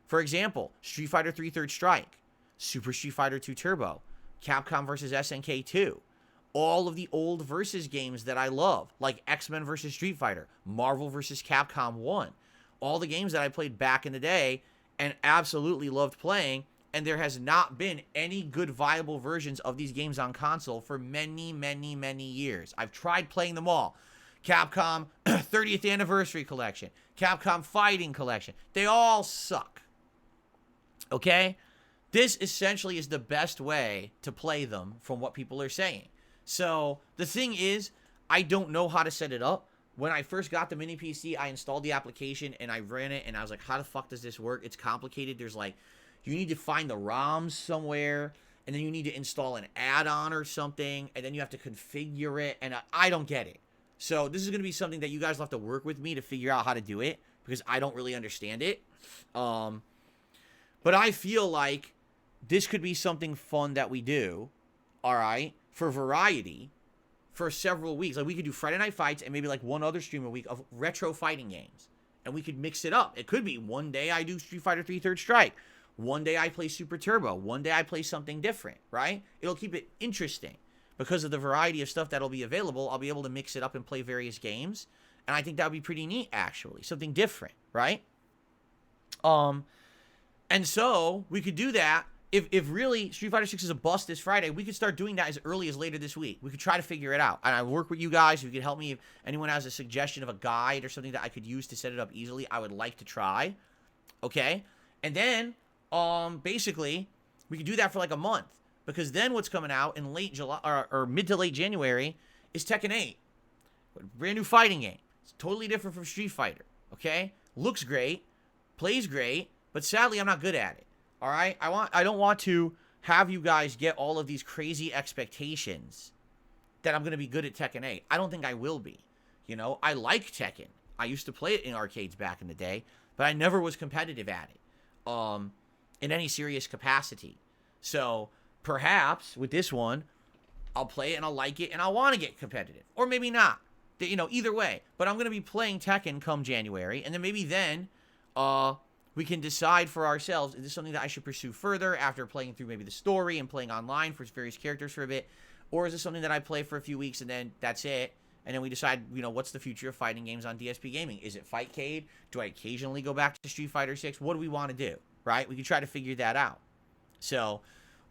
For example, Street Fighter 3 Third Strike, Super Street Fighter 2 Turbo, Capcom vs. SNK 2, all of the old Versus games that I love, like X-Men vs. Street Fighter, Marvel vs. Capcom 1, all the games that I played back in the day and absolutely loved playing, and there has not been any good viable versions of these games on console for many, many, many years. I've tried playing them all. Capcom 30th Anniversary Collection, Capcom Fighting Collection, they all suck. Okay? This essentially is the best way to play them from what people are saying. So, the thing is, I don't know how to set it up. When I first got the mini PC, I installed the application and I ran it and I was like, how the fuck does this work? It's complicated. There's like, you need to find the ROMs somewhere and then you need to install an add-on or something and then you have to configure it and I don't get it. So, this is going to be something that you guys will have to work with me to figure out how to do it because I don't really understand it. But I feel like this could be something fun that we do, all right, for variety, for several weeks. Like, we could do Friday Night Fights and maybe, like, one other stream a week of retro fighting games. And we could mix it up. It could be one day I do Street Fighter 3 Third Strike. One day I play Super Turbo. One day I play something different, right? It'll keep it interesting. Because of the variety of stuff that'll be available, I'll be able to mix it up and play various games. And I think that would be pretty neat, actually. Something different, right? And so we could do that. If really Street Fighter 6 is a bust this Friday, we could start doing that as early as later this week. We could try to figure it out. And I work with you guys. You could help me if anyone has a suggestion of a guide or something that I could use to set it up easily. I would like to try. Okay? And then, basically, we could do that for like a month. Because then what's coming out in late July or mid to late January is Tekken 8. Brand new fighting game. It's totally different from Street Fighter. Okay? Looks great. Plays great. But sadly, I'm not good at it. All right? I don't want to have you guys get all of these crazy expectations that I'm going to be good at Tekken 8. I don't think I will be. You know, I like Tekken. I used to play it in arcades back in the day, but I never was competitive at it in any serious capacity. So perhaps with this one, I'll play it and I'll like it and I'll want to get competitive. Or maybe not. You know, either way. But I'm going to be playing Tekken come January, and then maybe then we can decide for ourselves, is this something that I should pursue further after playing through maybe the story and playing online for various characters for a bit? Or is this something that I play for a few weeks and then that's it? And then we decide, you know, what's the future of fighting games on DSPGaming? Is it Fightcade? Do I occasionally go back to Street Fighter 6? What do we want to do, right? We can try to figure that out. So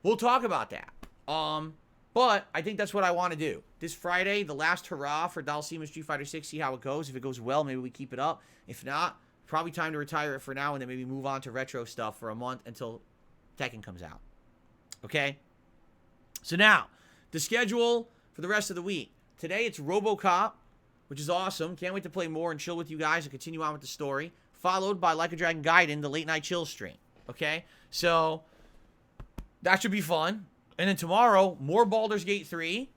we'll talk about that. But I think that's what I want to do. This Friday, the last hurrah for Dalsim Street Fighter 6, see how it goes. If it goes well, maybe we keep it up. If not, probably time to retire it for now and then maybe move on to retro stuff for a month until Tekken comes out. Okay? So now, the schedule for the rest of the week. Today, it's RoboCop, which is awesome. Can't wait to play more and chill with you guys and continue on with the story. Followed by Like a Dragon Gaiden, the late night chill stream. Okay? So, that should be fun. And then tomorrow, more Baldur's Gate 3.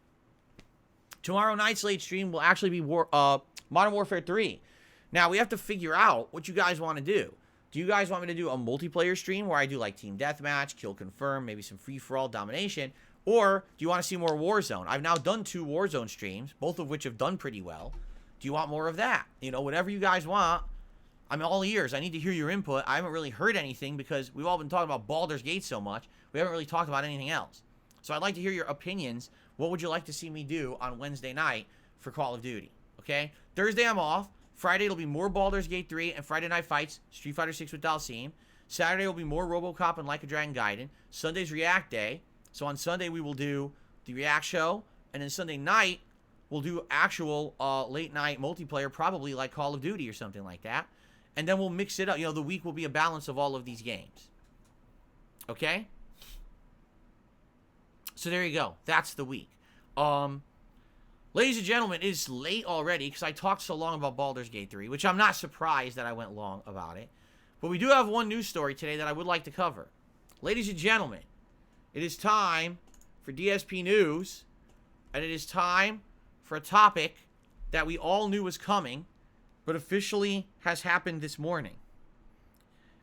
Tomorrow night's late stream will actually be Modern Warfare 3. Now, we have to figure out what you guys want to do. Do you guys want me to do a multiplayer stream where I do like Team Deathmatch, Kill Confirm, maybe some free-for-all domination? Or do you want to see more Warzone? I've now done 2 Warzone streams, both of which have done pretty well. Do you want more of that? You know, whatever you guys want, I'm all ears. I need to hear your input. I haven't really heard anything because we've all been talking about Baldur's Gate so much. We haven't really talked about anything else. So I'd like to hear your opinions. What would you like to see me do on Wednesday night for Call of Duty? Okay? Thursday, I'm off. Friday, it'll be more Baldur's Gate 3 and Friday Night Fights, Street Fighter 6 with Dalsim. Saturday will be more RoboCop and Like a Dragon Gaiden. Sunday's React Day. So on Sunday, we will do the React show. And then Sunday night, we'll do actual late night multiplayer, probably like Call of Duty or something like that. And then we'll mix it up. You know, the week will be a balance of all of these games. Okay? So there you go. That's the week. Ladies and gentlemen, it is late already because I talked so long about Baldur's Gate 3, which I'm not surprised that I went long about it. But we do have one news story today that I would like to cover. Ladies and gentlemen, it is time for DSP News, and it is time for a topic that we all knew was coming, but officially has happened this morning.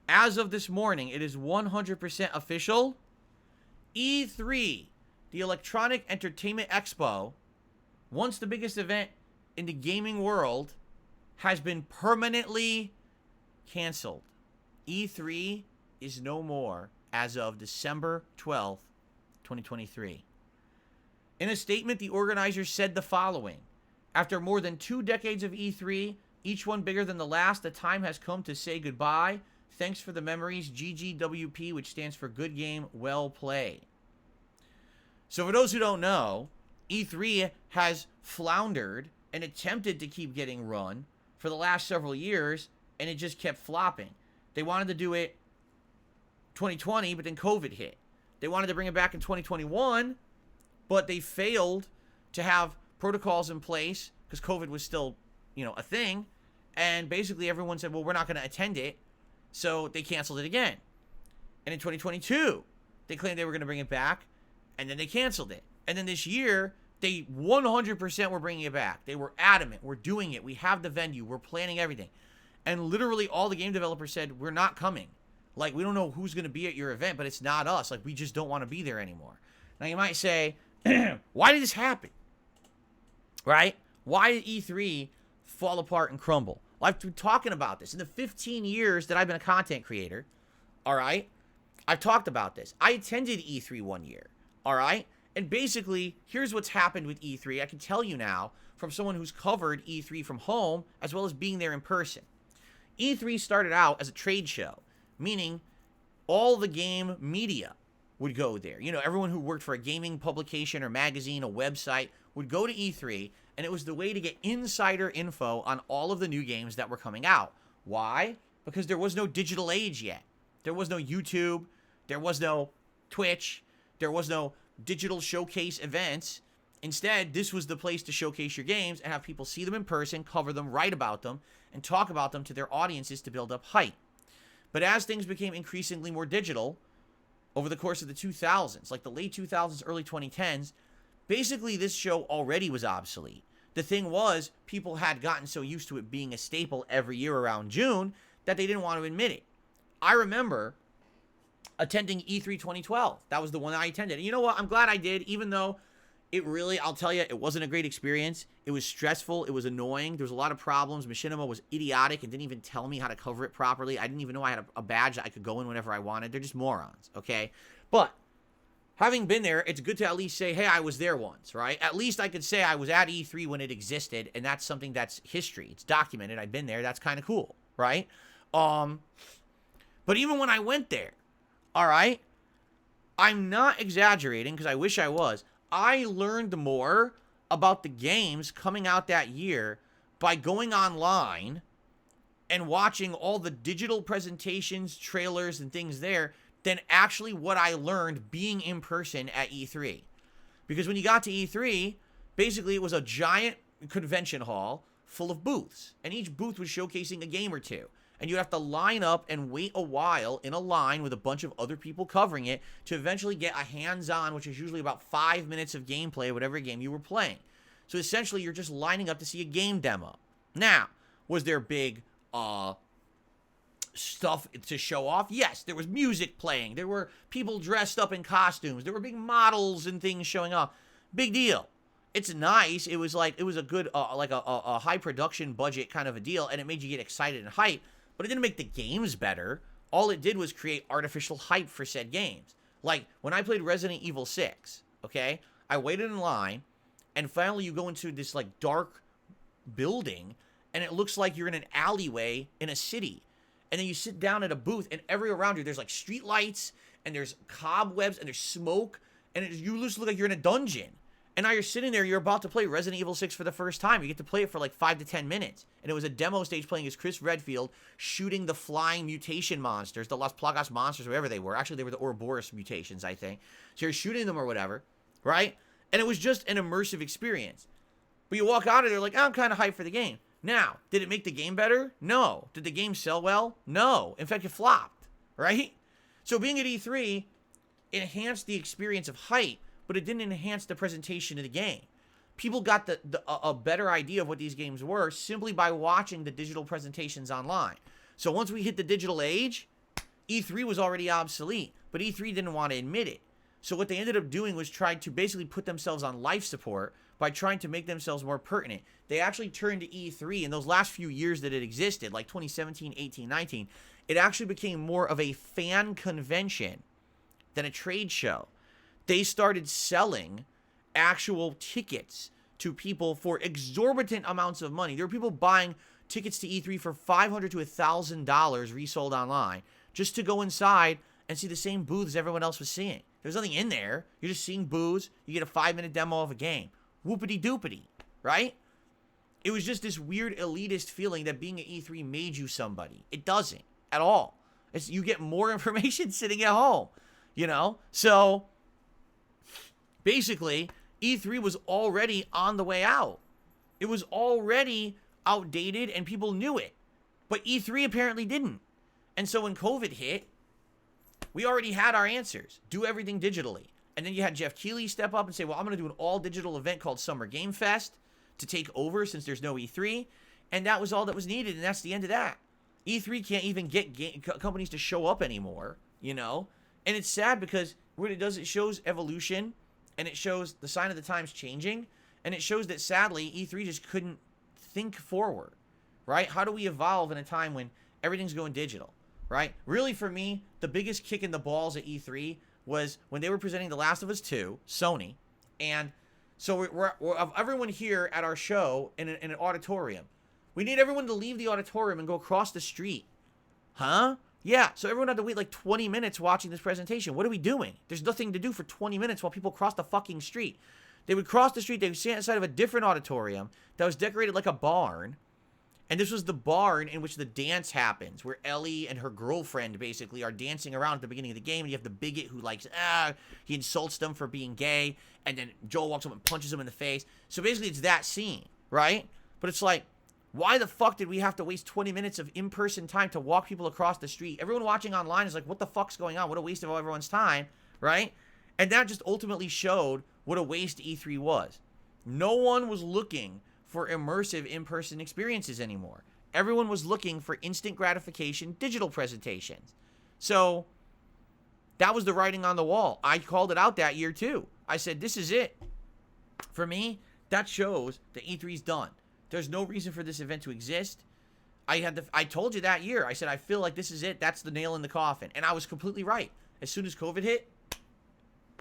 As of this morning, it is 100% official. E3, the Electronic Entertainment Expo, once the biggest event in the gaming world, has been permanently canceled. E3 is no more as of December 12th, 2023. In a statement, the organizers said the following: after more than 2 decades of E3, each one bigger than the last, the time has come to say goodbye. Thanks for the memories, GGWP, which stands for Good Game, Well Played. So for those who don't know, E3 has floundered and attempted to keep getting run for the last several years, and it just kept flopping. They wanted to do it 2020, but then COVID hit. They wanted to bring it back in 2021, but they failed to have protocols in place because COVID was still, you know, a thing. And basically everyone said, well, we're not going to attend it. So they canceled it again. And in 2022, they claimed they were going to bring it back, and then they canceled it. And then this year, they 100% were bringing it back. They were adamant. We're doing it. We have the venue. We're planning everything. And literally all the game developers said, we're not coming. Like, we don't know who's going to be at your event, but it's not us. Like, we just don't want to be there anymore. Now, you might say, why did this happen? Right? Why did E3 fall apart and crumble? Well, I've been talking about this. In the 15 years that I've been a content creator, all right, I've talked about this. I attended E3 one year, all right? And basically, here's what's happened with E3. I can tell you now from someone who's covered E3 from home as well as being there in person. E3 started out as a trade show meaning all the game media would go there. You know, everyone who worked for a gaming publication or magazine, a website, would go to E3, and it was the way to get insider info on all of the new games that were coming out. Why? Because there was no digital age yet. There was no YouTube. There was no Twitch. There was no digital showcase events. Instead, this was the place to showcase your games and have people see them in person, cover them, write about them, and talk about them to their audiences to build up hype. But as things became increasingly more digital over the course of the 2000s, like the late 2000s, early 2010s, basically this show already was obsolete. The thing was, people had gotten so used to it being a staple every year around June that they didn't want to admit it. I remember attending E3 2012. That was the one I attended. And you know what? I'm glad I did, even though it really, I'll tell you, it wasn't a great experience. It was stressful. It was annoying. There was a lot of problems. Machinima was idiotic and didn't even tell me how to cover it properly. I didn't even know I had a badge that I could go in whenever I wanted. They're just morons, okay? But having been there, it's good to at least say, hey, I was there once, right? At least I could say I was at E3 when it existed, and that's something that's history. It's documented. I've been there. That's kind of cool, right? But even when I went there, all right, I'm not exaggerating because I wish I was. I learned more about the games coming out that year by going online and watching all the digital presentations, trailers, and things there than actually what I learned being in person at E3. Because when you got to E3, basically it was a giant convention hall full of booths, and each booth was showcasing a game or two. And you'd have to line up and wait a while in a line with a bunch of other people covering it to eventually get a hands-on, which is usually about 5 minutes of gameplay, whatever game you were playing. So essentially, you're just lining up to see a game demo. Now, was there big stuff to show off? Yes, there was music playing. There were people dressed up in costumes. There were big models and things showing off. Big deal. It's nice. It was a good, a high production budget kind of a deal, and it made you get excited and hype. But it didn't make the games better. All it did was create artificial hype for said games. Like, when I played Resident Evil 6, okay? I waited in line, and finally you go into this, like, dark building, and it looks like you're in an alleyway in a city. And then you sit down at a booth, and everywhere around you, there's, like, street lights, and there's cobwebs, and there's smoke, and you just look like you're in a dungeon. And now you're sitting there, you're about to play Resident Evil 6 for the first time. You get to play it for like 5 to 10 minutes. And it was a demo stage playing as Chris Redfield shooting the flying mutation monsters, the Las Plagas monsters, whatever they were. Actually, they were the Ouroboros mutations, I think. So you're shooting them or whatever, right? And it was just an immersive experience. But you walk out of there like, oh, I'm kind of hyped for the game. Now, did it make the game better? No. Did the game sell well? No. In fact, it flopped, right? So being at E3 enhanced the experience of hype, but it didn't enhance the presentation of the game. People got a better idea of what these games were simply by watching the digital presentations online. So once we hit the digital age, E3 was already obsolete, but E3 didn't want to admit it. So what they ended up doing was try to basically put themselves on life support by trying to make themselves more pertinent. They actually turned to E3 in those last few years that it existed, like 2017, 18, 19. It actually became more of a fan convention than a trade show. They started selling actual tickets to people for exorbitant amounts of money. There were people buying tickets to E3 for $500 to $1,000 resold online just to go inside and see the same booths everyone else was seeing. There's nothing in there. You're just seeing booths. You get a 5-minute demo of a game. Whoopity doopity, right? It was just this weird elitist feeling that being at E3 made you somebody. It doesn't at all. You get more information sitting at home, you know? So basically, E3 was already on the way out. It was already outdated and people knew it. But E3 apparently didn't. And so when COVID hit, we already had our answers. Do everything digitally. And then you had Jeff Keighley step up and say, well, I'm going to do an all-digital event called Summer Game Fest to take over since there's no E3. And that was all that was needed, and that's the end of that. E3 can't even get companies to show up anymore, you know? And it's sad because what it does, it shows evolution, and it shows the sign of the times changing, and it shows that, sadly, E3 just couldn't think forward, right? How do we evolve in a time when everything's going digital, right? Really, for me, the biggest kick in the balls at E3 was when they were presenting The Last of Us 2, Sony, and so we're of everyone here at our show in an auditorium. We need everyone to leave the auditorium and go across the street. Huh? Yeah, so everyone had to wait like 20 minutes watching this presentation. What are we doing? There's nothing to do for 20 minutes while people cross the fucking street. They would cross the street, they would stand inside of a different auditorium that was decorated like a barn. And this was the barn in which the dance happens, where Ellie and her girlfriend basically are dancing around at the beginning of the game. And you have the bigot who likes, he insults them for being gay. And then Joel walks up and punches him in the face. So basically it's that scene, right? But it's like, why the fuck did we have to waste 20 minutes of in-person time to walk people across the street? Everyone watching online is like, what the fuck's going on? What a waste of everyone's time, right? And that just ultimately showed what a waste E3 was. No one was looking for immersive in-person experiences anymore. Everyone was looking for instant gratification digital presentations. So that was the writing on the wall. I called it out that year too. I said, this is it. For me, that shows that E3's done. There's no reason for this event to exist. I told you that year. I said, I feel like this is it. That's the nail in the coffin. And I was completely right. As soon as COVID hit,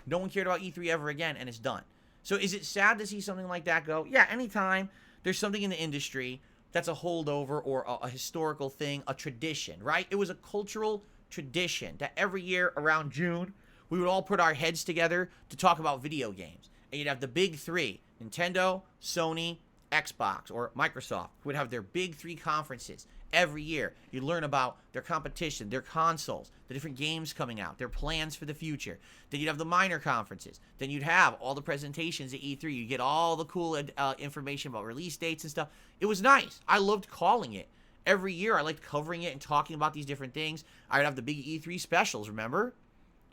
no one cared about E3 ever again, and it's done. So is it sad to see something like that go? Yeah, anytime there's something in the industry that's a holdover or a historical thing, a tradition, right? It was a cultural tradition that every year around June, we would all put our heads together to talk about video games. And you'd have the big three, Nintendo, Sony, Xbox, or Microsoft, who would have their big three conferences every year. You'd learn about their competition, their consoles, the different games coming out, their plans for the future. Then you'd have the minor conferences. Then you'd have all the presentations at E3. You'd get all the cool information about release dates and stuff. It was nice. I loved calling it. Every year, I liked covering it and talking about these different things. I would have the big E3 specials, remember?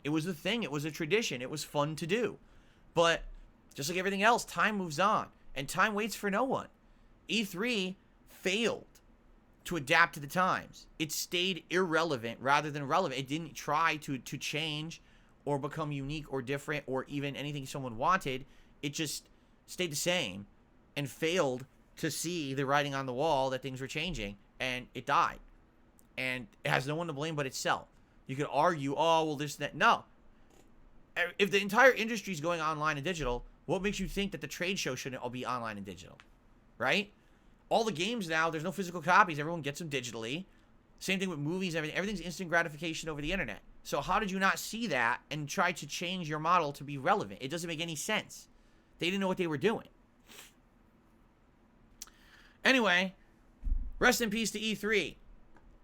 It was a thing. It was a tradition. It was fun to do. But just like everything else, time moves on. And time waits for no one. E3 failed to adapt to the times. It stayed irrelevant rather than relevant. It didn't try to change or become unique or different or even anything someone wanted. It just stayed the same and failed to see the writing on the wall that things were changing, and it died. And it has no one to blame but itself. You could argue, oh, well, this, that. No. If the entire industry is going online and digital, what makes you think that the trade show shouldn't all be online and digital? Right? All the games now, there's no physical copies. Everyone gets them digitally. Same thing with movies, everything. Everything's instant gratification over the internet. So how did you not see that and try to change your model to be relevant? It doesn't make any sense. They didn't know what they were doing. Anyway, rest in peace to E3.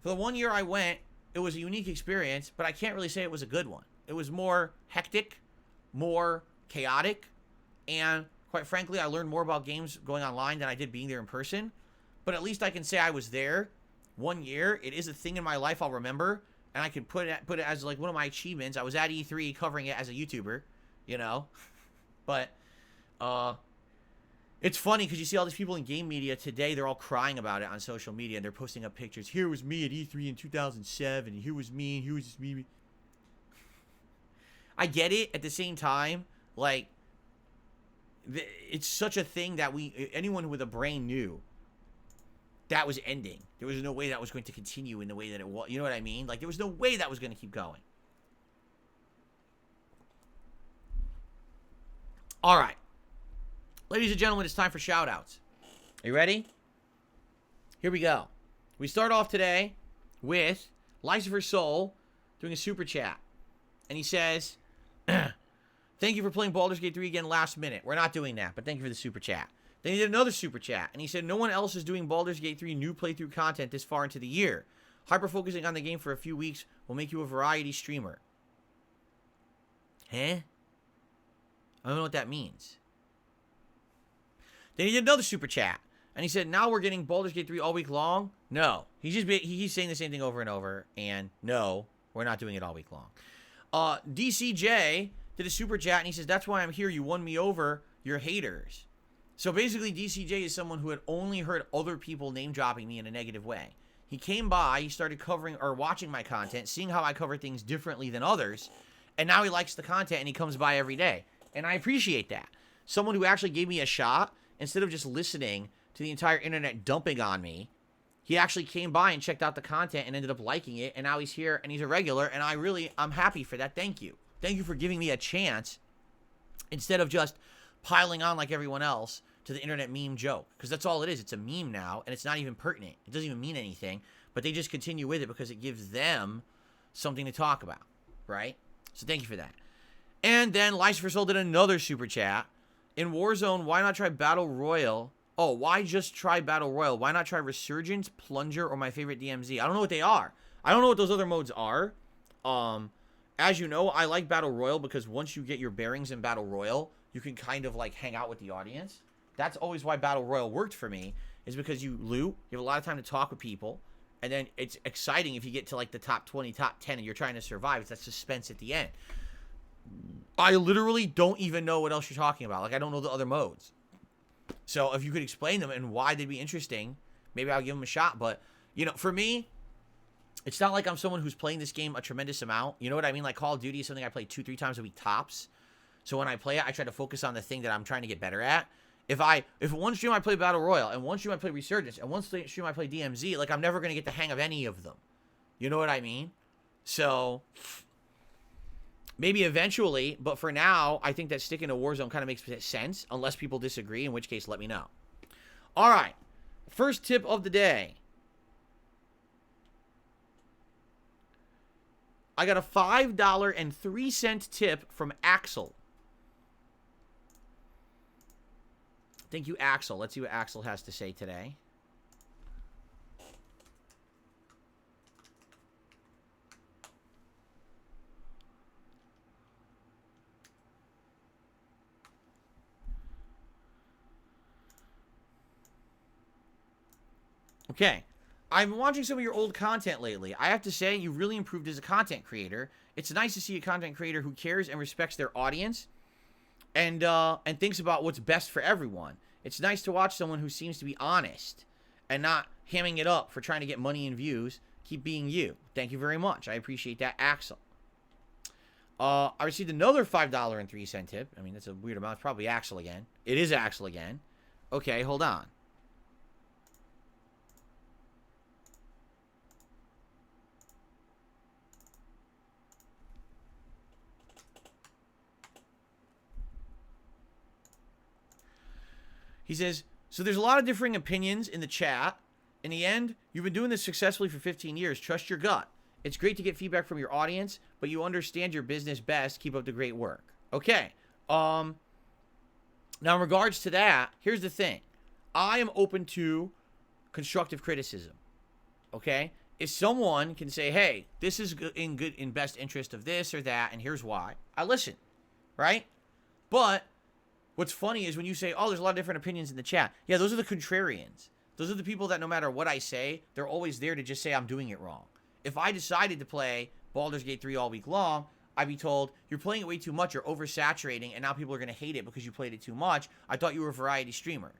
For the 1 year I went, it was a unique experience, but I can't really say it was a good one. It was more hectic, more chaotic, and quite frankly, I learned more about games going online than I did being there in person. But at least I can say I was there 1 year. It is a thing in my life I'll remember, and I can put it as like one of my achievements. I was at E3 covering it as a YouTuber, you know. But it's funny because you see all these people in game media today. They're all crying about it on social media, and they're posting up pictures. Here was me at E3 in 2007, and here was me, and here was just me. I get it. At the same time, like, it's such a thing that anyone with a brain knew that was ending. There was no way that was going to continue in the way that it was. You know what I mean? Like, there was no way that was going to keep going. All right. Ladies and gentlemen, it's time for shout-outs. Are you ready? Here we go. We start off today with Lucifer Soul doing a super chat. And he says, thank you for playing Baldur's Gate 3 again last minute. We're not doing that, but thank you for the super chat. Then he did another super chat, and he said, no one else is doing Baldur's Gate 3 new playthrough content this far into the year. Hyper-focusing on the game for a few weeks will make you a variety streamer. Huh? I don't know what that means. Then he did another super chat, and he said, now we're getting Baldur's Gate 3 all week long? No. He's saying the same thing over and over, and no, we're not doing it all week long. DCJ did a super chat, and he says, that's why I'm here. You won me over. You're haters. So basically, DCJ is someone who had only heard other people name-dropping me in a negative way. He came by, he started covering or watching my content, seeing how I cover things differently than others, and now he likes the content, and he comes by every day. And I appreciate that. Someone who actually gave me a shot, instead of just listening to the entire internet dumping on me, he actually came by and checked out the content and ended up liking it, and now he's here, and he's a regular, and I'm happy for that. Thank you. Thank you for giving me a chance, instead of just piling on like everyone else to the internet meme joke. Because that's all it is. It's a meme now, and it's not even pertinent. It doesn't even mean anything, but they just continue with it because it gives them something to talk about, right? So thank you for that. And then Lucifer Soul did another super chat. In Warzone, why not try Battle Royale? Oh, why just try Battle Royale? Why not try Resurgence, Plunger, or my favorite DMZ? I don't know what they are. I don't know what those other modes are. As you know, I like Battle Royale because once you get your bearings in Battle Royale, you can kind of like hang out with the audience. That's always why Battle Royale worked for me, is because you loot, you have a lot of time to talk with people, and then it's exciting if you get to like the top 20, top 10, and you're trying to survive. It's that suspense at the end. I literally don't even know what else you're talking about. Like, I don't know the other modes. So if you could explain them and why they'd be interesting, maybe I'll give them a shot. But, you know, for me, it's not like I'm someone who's playing this game a tremendous amount. You know what I mean? Like, Call of Duty is something I play 2-3 times a week tops. So when I play it, I try to focus on the thing that I'm trying to get better at. If one stream I play Battle Royale, and one stream I play Resurgence, and one stream I play DMZ, like, I'm never going to get the hang of any of them. You know what I mean? So maybe eventually, but for now, I think that sticking to Warzone kind of makes sense, unless people disagree, in which case, let me know. All right. First tip of the day. I got a $5.03 tip from Axel. Thank you, Axel. Let's see what Axel has to say today. Okay. I've been watching some of your old content lately. I have to say, you've really improved as a content creator. It's nice to see a content creator who cares and respects their audience and thinks about what's best for everyone. It's nice to watch someone who seems to be honest and not hamming it up for trying to get money and views. Keep being you. Thank you very much. I appreciate that, Axel. I received another $5.03 tip. I mean, that's a weird amount. It's probably Axel again. It is Axel again. Okay, hold on. He says, so there's a lot of differing opinions in the chat. In the end, you've been doing this successfully for 15 years. Trust your gut. It's great to get feedback from your audience, but you understand your business best. Keep up the great work. Okay. Now, in regards to that, here's the thing. I am open to constructive criticism. Okay? If someone can say, hey, this is in best interest of this or that, and here's why, I listen. Right? But what's funny is when you say, oh, there's a lot of different opinions in the chat. Yeah, those are the contrarians. Those are the people that no matter what I say, they're always there to just say I'm doing it wrong. If I decided to play Baldur's Gate 3 all week long, I'd be told, you're playing it way too much, you're oversaturating, and now people are going to hate it because you played it too much. I thought you were a variety streamer.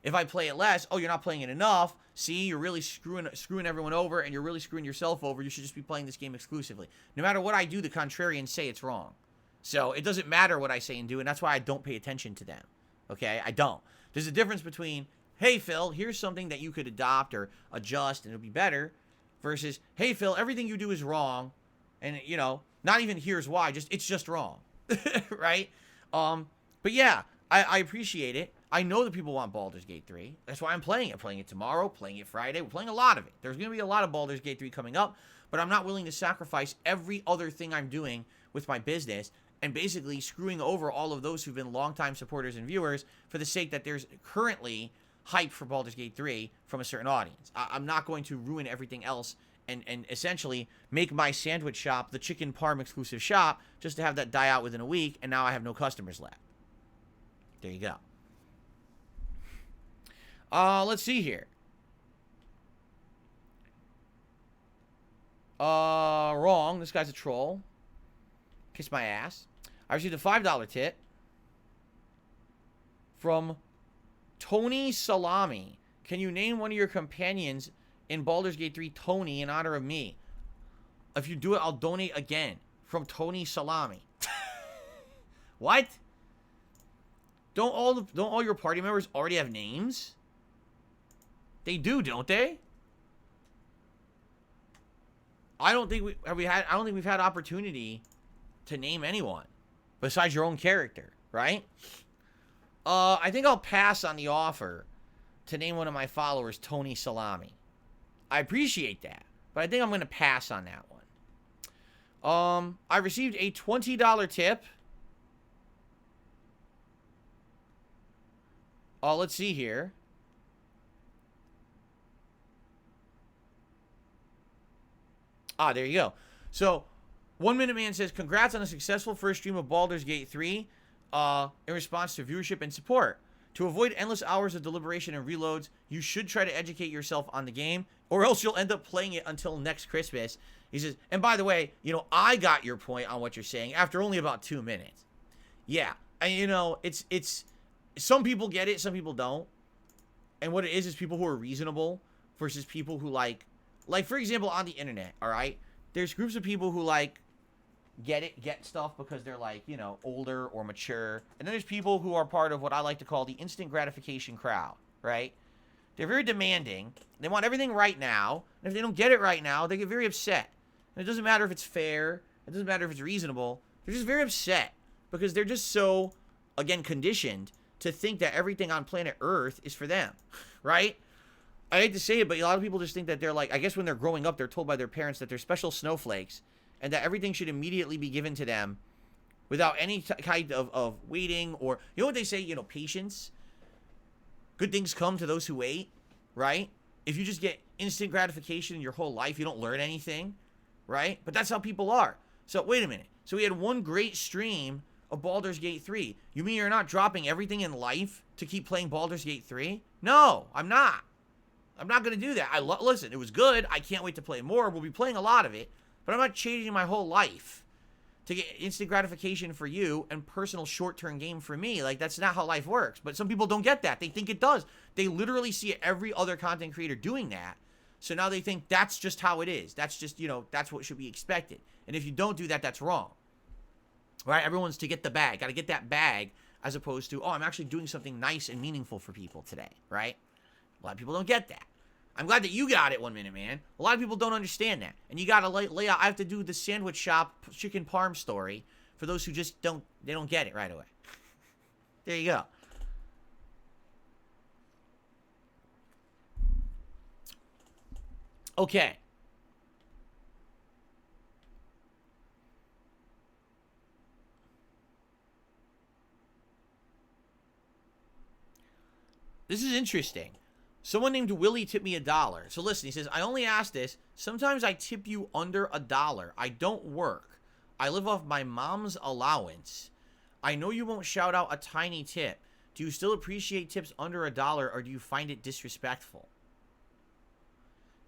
If I play it less, oh, you're not playing it enough. See, you're really screwing everyone over, and you're really screwing yourself over. You should just be playing this game exclusively. No matter what I do, the contrarians say it's wrong. So it doesn't matter what I say and do, and that's why I don't pay attention to them. Okay? I don't. There's a difference between, hey, Phil, here's something that you could adopt or adjust and it'll be better, versus, hey, Phil, everything you do is wrong, and, you know, not even here's why, it's just wrong. Right? But yeah, I appreciate it. I know that people want Baldur's Gate 3. That's why I'm playing it. Playing it tomorrow, playing it Friday. We're playing a lot of it. There's going to be a lot of Baldur's Gate 3 coming up, but I'm not willing to sacrifice every other thing I'm doing with my business and basically screwing over all of those who've been longtime supporters and viewers for the sake that there's currently hype for Baldur's Gate 3 from a certain audience. I'm not going to ruin everything else and essentially make my sandwich shop the chicken parm exclusive shop just to have that die out within a week, and now I have no customers left. There you go. Let's see here. Wrong. This guy's a troll. Kiss my ass. I received a $5 tip from Tony Salami. Can you name one of your companions in Baldur's Gate 3 Tony in honor of me? If you do it, I'll donate again. From Tony Salami. What? Don't all your party members already have names? They do, don't they? I don't think we've had opportunity to name anyone besides your own character, right? I think I'll pass on the offer to name one of my followers Tony Salami. I appreciate that, but I think I'm going to pass on that one. I received a $20 tip. Let's see here. There you go. So, 1 Minute Man says, congrats on a successful first stream of Baldur's Gate 3 in response to viewership and support. To avoid endless hours of deliberation and reloads, you should try to educate yourself on the game, or else you'll end up playing it until next Christmas. He says, and by the way, I got your point on what you're saying after only about 2 minutes. Yeah, and it's some people get it, some people don't. And what it is people who are reasonable versus people who like for example, on the internet, all right? There's groups of people who get stuff because they're older or mature. And then there's people who are part of what I like to call the instant gratification crowd, right? They're very demanding. They want everything right now. And if they don't get it right now, they get very upset. And it doesn't matter if it's fair. It doesn't matter if it's reasonable. They're just very upset because they're just so, again, conditioned to think that everything on planet Earth is for them, right? I hate to say it, but a lot of people just think that they're I guess when they're growing up, they're told by their parents that they're special snowflakes and that everything should immediately be given to them without any kind of waiting or, what they say, patience. Good things come to those who wait, right? If you just get instant gratification in your whole life, you don't learn anything, right? But that's how people are. So, wait a minute. So, we had one great stream of Baldur's Gate 3. You mean you're not dropping everything in life to keep playing Baldur's Gate 3? No, I'm not. I'm not going to do that. Listen, it was good. I can't wait to play more. We'll be playing a lot of it. But I'm not changing my whole life to get instant gratification for you and personal short-term game for me. That's not how life works. But some people don't get that. They think it does. They literally see every other content creator doing that. So now they think that's just how it is. That's just, that's what should be expected. And if you don't do that, that's wrong. Right? Everyone's to get the bag. Got to get that bag as opposed to, I'm actually doing something nice and meaningful for people today. Right? A lot of people don't get that. I'm glad that you got it, 1 Minute Man. A lot of people don't understand that. And you got to lay out. I have to do the sandwich shop chicken parm story for those who just don't get it right away. There you go. Okay. This is interesting. Someone named Willie tipped me $1. So listen, he says, I only ask this. Sometimes I tip you under $1. I don't work. I live off my mom's allowance. I know you won't shout out a tiny tip. Do you still appreciate tips under $1 or do you find it disrespectful?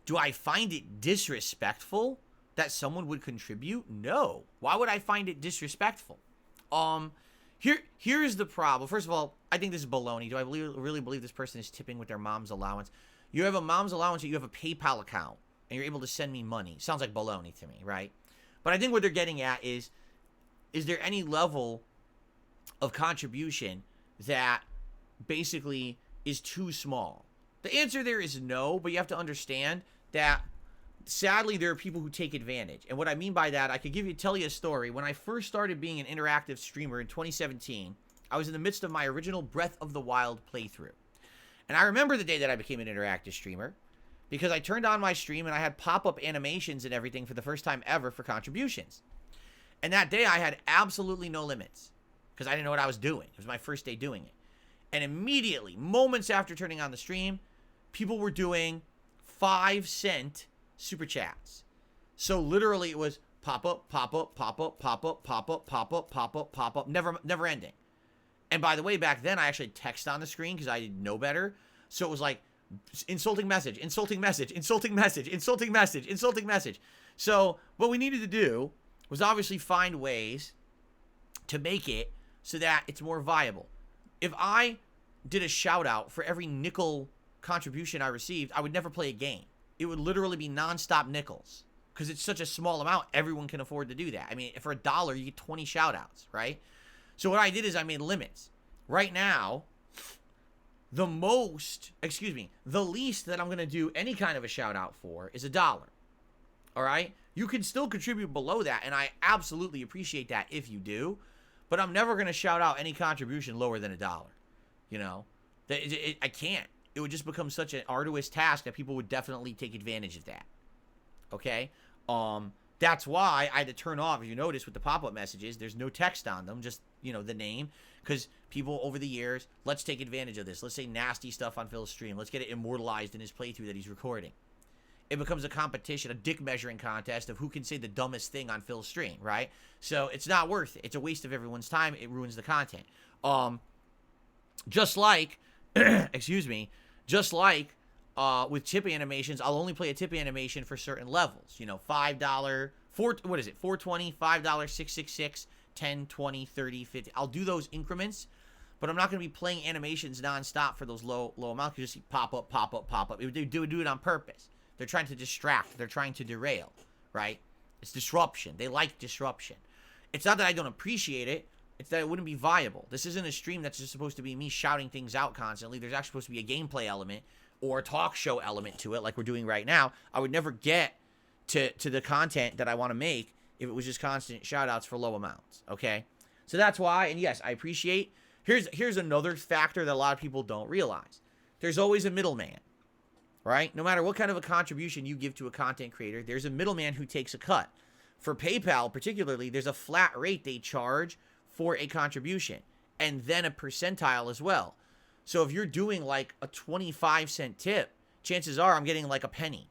Do I find it disrespectful that someone would contribute? No. Why would I find it disrespectful? Here's the problem. First of all, I think this is baloney. Do I really believe this person is tipping with their mom's allowance? You have a mom's allowance, you have a PayPal account, and you're able to send me money. Sounds like baloney to me, right? But I think what they're getting at is there any level of contribution that basically is too small? The answer there is no, but you have to understand that sadly, there are people who take advantage. And what I mean by that, I could tell you a story. When I first started being an interactive streamer in 2017, I was in the midst of my original Breath of the Wild playthrough. And I remember the day that I became an interactive streamer because I turned on my stream and I had pop-up animations and everything for the first time ever for contributions. And that day I had absolutely no limits because I didn't know what I was doing. It was my first day doing it. And immediately, moments after turning on the stream, people were doing 5-cent super chats. So literally it was pop-up, pop-up, pop-up, pop-up, pop-up, pop-up, pop-up, pop-up, never ending. And by the way, back then I actually text on the screen because I didn't know better. So it was like insulting message, insulting message, insulting message, insulting message, insulting message. So what we needed to do was obviously find ways to make it so that it's more viable. If I did a shout out for every nickel contribution I received, I would never play a game. It would literally be nonstop nickels because it's such a small amount. Everyone can afford to do that. I mean, for $1, you get 20 shout outs, right? So what I did is I made limits. Right now, the least that I'm going to do any kind of a shout out for is $1. All right? You can still contribute below that, and I absolutely appreciate that if you do. But I'm never going to shout out any contribution lower than $1. You know? I can't. It would just become such an arduous task that people would definitely take advantage of that. Okay? That's why I had to turn off, if you notice, with the pop-up messages, there's no text on them, just, you know, the name. Because people over the years, let's take advantage of this. Let's say nasty stuff on Phil's stream. Let's get it immortalized in his playthrough that he's recording. It becomes a competition, a dick measuring contest of who can say the dumbest thing on Phil's stream, right? So it's not worth it. It's a waste of everyone's time. It ruins the content. Just like, excuse me, just like with tip animations, I'll only play a tip animation for certain levels. You know, $5, what is it? $4.20, $5, $6.66, $10, $20, $30, $50. I'll do those increments, but I'm not going to be playing animations nonstop for those low amounts. You just see pop up, pop up, pop up. They do it on purpose. They're trying to distract. They're trying to derail, right? It's disruption. They like disruption. It's not that I don't appreciate it. It's that it wouldn't be viable. This isn't a stream that's just supposed to be me shouting things out constantly. There's actually supposed to be a gameplay element or a talk show element to it like we're doing right now. I would never get to the content that I want to make if it was just constant shout-outs for low amounts, okay? So that's why, and yes, I appreciate. Here's another factor that a lot of people don't realize. There's always a middleman, right? No matter what kind of a contribution you give to a content creator, there's a middleman who takes a cut. For PayPal particularly, there's a flat rate they charge for a contribution, and then a percentile as well. So if you're doing like a 25-cent tip, chances are I'm getting like a penny,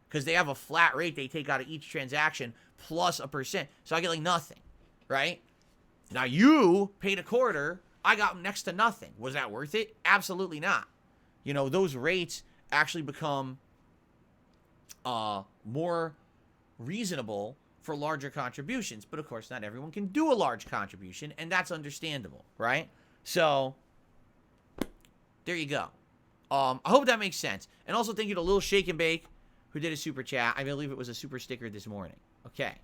because they have a flat rate they take out of each transaction plus a percent. So I get like nothing, right? Now you paid a quarter, I got next to nothing. Was that worth it? Absolutely not. You know, those rates actually become more reasonable for larger contributions. But of course, not everyone can do a large contribution, and that's understandable, right? So there you go. I hope that makes sense. And also thank you to Lil Shake and Bake, who did a super chat. I believe it was a super sticker this morning. Okay.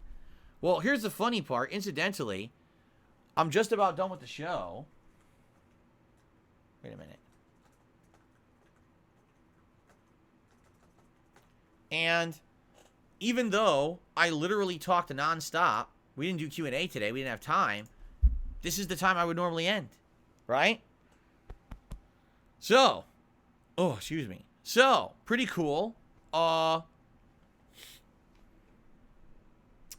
Well, here's the funny part. Incidentally, I'm just about done with the show. Wait a minute. And even though I literally talked nonstop, we didn't do Q&A today, we didn't have time, this is the time I would normally end, right? So, oh, excuse me. So, pretty cool. Oh,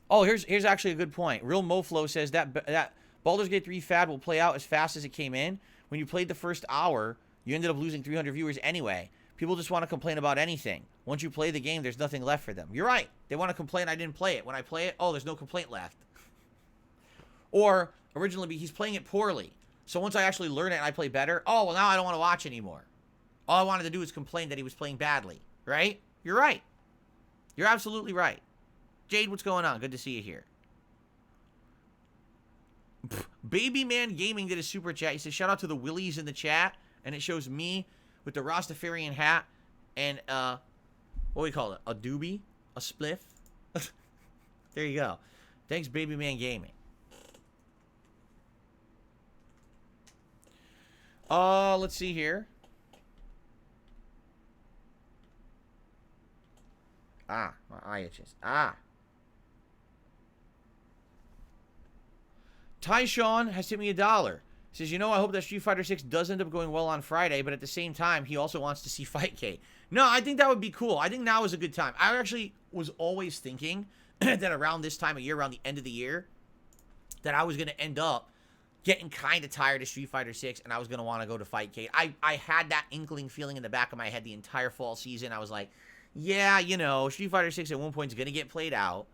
here's actually a good point. Real Moflo says that Baldur's Gate 3 fad will play out as fast as it came in. When you played the first hour, you ended up losing 300 viewers anyway. People just want to complain about anything. Once you play the game, there's nothing left for them. You're right. They want to complain I didn't play it. When I play it, oh, there's no complaint left. Or, originally, he's playing it poorly. So once I actually learn it and I play better, oh, well, now I don't want to watch anymore. All I wanted to do was complain that he was playing badly. Right? You're right. You're absolutely right. Jade, what's going on? Good to see you here. Baby Man Gaming did a super chat. He says, shout out to the Willies in the chat. And it shows me with the Rastafarian hat and, what do we call it? A doobie? A spliff? There you go. Thanks, Baby Man Gaming. Let's see here. My eye itches. Tyshawn has tipped me $1. Says, you know, I hope that Street Fighter 6 does end up going well on Friday, but at the same time, he also wants to see Fightcade. No, I think that would be cool. I think now is a good time. I actually was always thinking that around this time of year, around the end of the year, that I was going to end up getting kind of tired of Street Fighter 6, and I was going to want to go to Fightcade. I had that inkling feeling in the back of my head the entire fall season. I was like, yeah, you know, Street Fighter 6 at one point is going to get played out,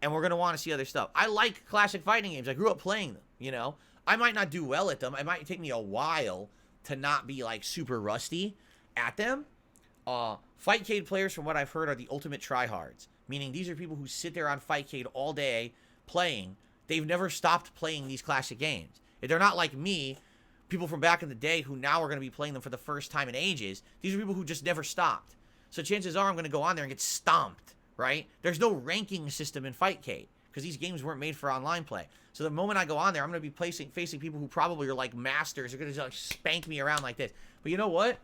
and we're going to want to see other stuff. I like classic fighting games. I grew up playing them, you know. I might not do well at them. It might take me a while to not be, like, super rusty at them. Fightcade players, from what I've heard, are the ultimate tryhards. Meaning these are people who sit there on Fightcade all day playing. They've never stopped playing these classic games. If they're not like me, people from back in the day who now are going to be playing them for the first time in ages, these are people who just never stopped. So chances are I'm going to go on there and get stomped, right? There's no ranking system in Fightcade because these games weren't made for online play. So the moment I go on there, I'm going to be facing people who probably are like masters. They're going to like spank me around like this. But you know what?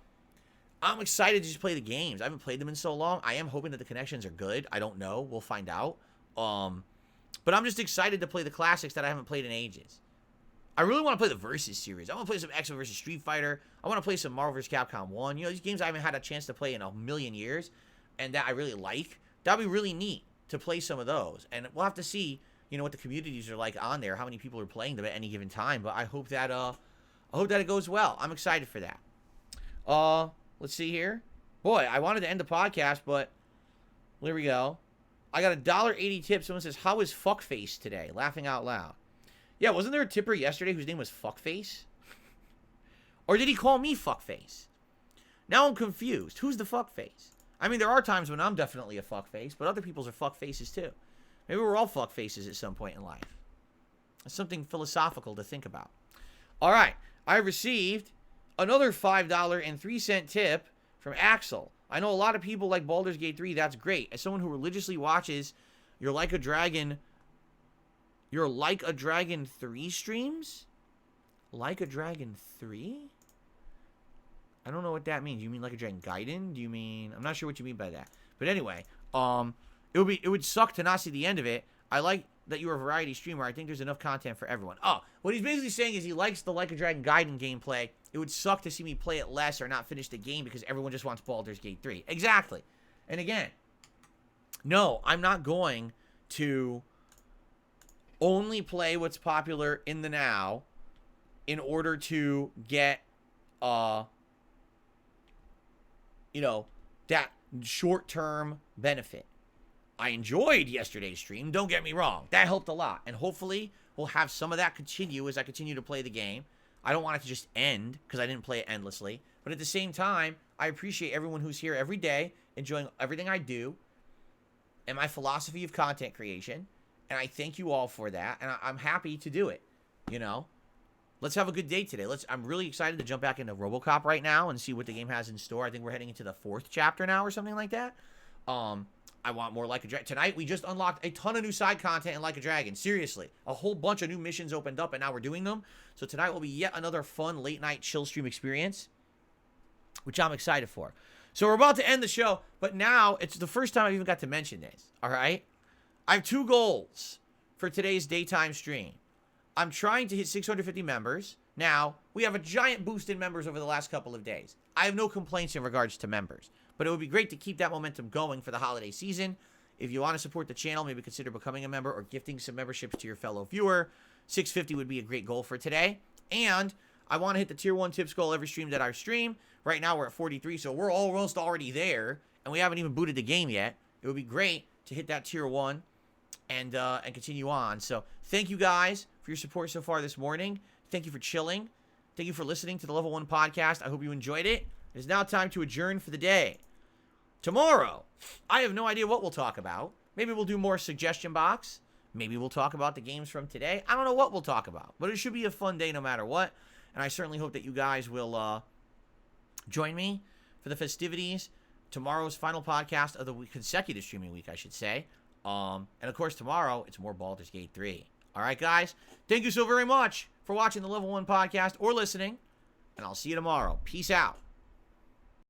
I'm excited to just play the games. I haven't played them in so long. I am hoping that the connections are good. I don't know. We'll find out. But I'm just excited to play the classics that I haven't played in ages. I really want to play the Versus series. I want to play some X-Men vs. Street Fighter. I want to play some Marvel vs. Capcom 1. You know, these games I haven't had a chance to play in a million years and that I really like. That'd be really neat. to play some of those. And we'll have to see, you know, what the communities are like on there, how many people are playing them at any given time. But I hope that it goes well. I'm excited for that. Let's see here. Boy, I wanted to end the podcast, but there we go. I got a $1.80 tip. Someone says, how is Fuckface today? Laughing out loud. Yeah, wasn't there a tipper yesterday whose name was Fuckface? Or did he call me Fuckface? Now I'm confused. Who's the Fuckface? I mean, there are times when I'm definitely a fuckface, but other people's are fuckfaces too. Maybe we're all fuckfaces at some point in life. It's something philosophical to think about. All right. I received another $5.03 tip from Axel. I know a lot of people like Baldur's Gate 3. That's great. As someone who religiously watches You're Like a Dragon 3 streams? Like a Dragon 3? I don't know what that means. You mean Like a Dragon Gaiden? Do you mean... I'm not sure what you mean by that. But anyway, it would suck to not see the end of it. I like that you're a variety streamer. I think there's enough content for everyone. Oh, what he's basically saying is he likes the Like a Dragon Gaiden gameplay. It would suck to see me play it less or not finish the game because everyone just wants Baldur's Gate 3. Exactly. And again, no, I'm not going to only play what's popular in the now in order to get, you know, that short-term benefit. I enjoyed yesterday's stream. Don't get me wrong. That helped a lot. And hopefully we'll have some of that continue as I continue to play the game. I don't want it to just end because I didn't play it endlessly. But at the same time, I appreciate everyone who's here every day, enjoying everything I do and my philosophy of content creation. And I thank you all for that. And I'm happy to do it, you know. Let's have a good day today. I'm really excited to jump back into RoboCop right now and see what the game has in store. I think we're heading into the 4th chapter now or something like that. I want more Like a Dragon. Tonight, we just unlocked a ton of new side content in Like a Dragon. Seriously. A whole bunch of new missions opened up, and now we're doing them. So tonight will be yet another fun late-night chill stream experience, which I'm excited for. So we're about to end the show, but now it's the first time I've even got to mention this, all right? I have 2 goals for today's daytime stream. I'm trying to hit 650 members. Now, we have a giant boost in members over the last couple of days. I have no complaints in regards to members. But it would be great to keep that momentum going for the holiday season. If you want to support the channel, maybe consider becoming a member or gifting some memberships to your fellow viewer. 650 would be a great goal for today. And I want to hit the tier 1 tips goal every stream that I stream. Right now we're at 43, so we're almost already there. And we haven't even booted the game yet. It would be great to hit that tier 1 and continue on. So thank you guys for your support so far this morning. Thank you for chilling. Thank you for listening to the Level 1 podcast. I hope you enjoyed it. It is now time to adjourn for the day. Tomorrow, I have no idea what we'll talk about. Maybe we'll do more suggestion box. Maybe we'll talk about the games from today. I don't know what we'll talk about, but it should be a fun day no matter what. And I certainly hope that you guys will join me for the festivities. Tomorrow's final podcast of the week, consecutive streaming week, I should say. And of course, tomorrow, it's more Baldur's Gate 3. All right, guys. Thank you so very much for watching the Level 1 podcast or listening. And I'll see you tomorrow. Peace out.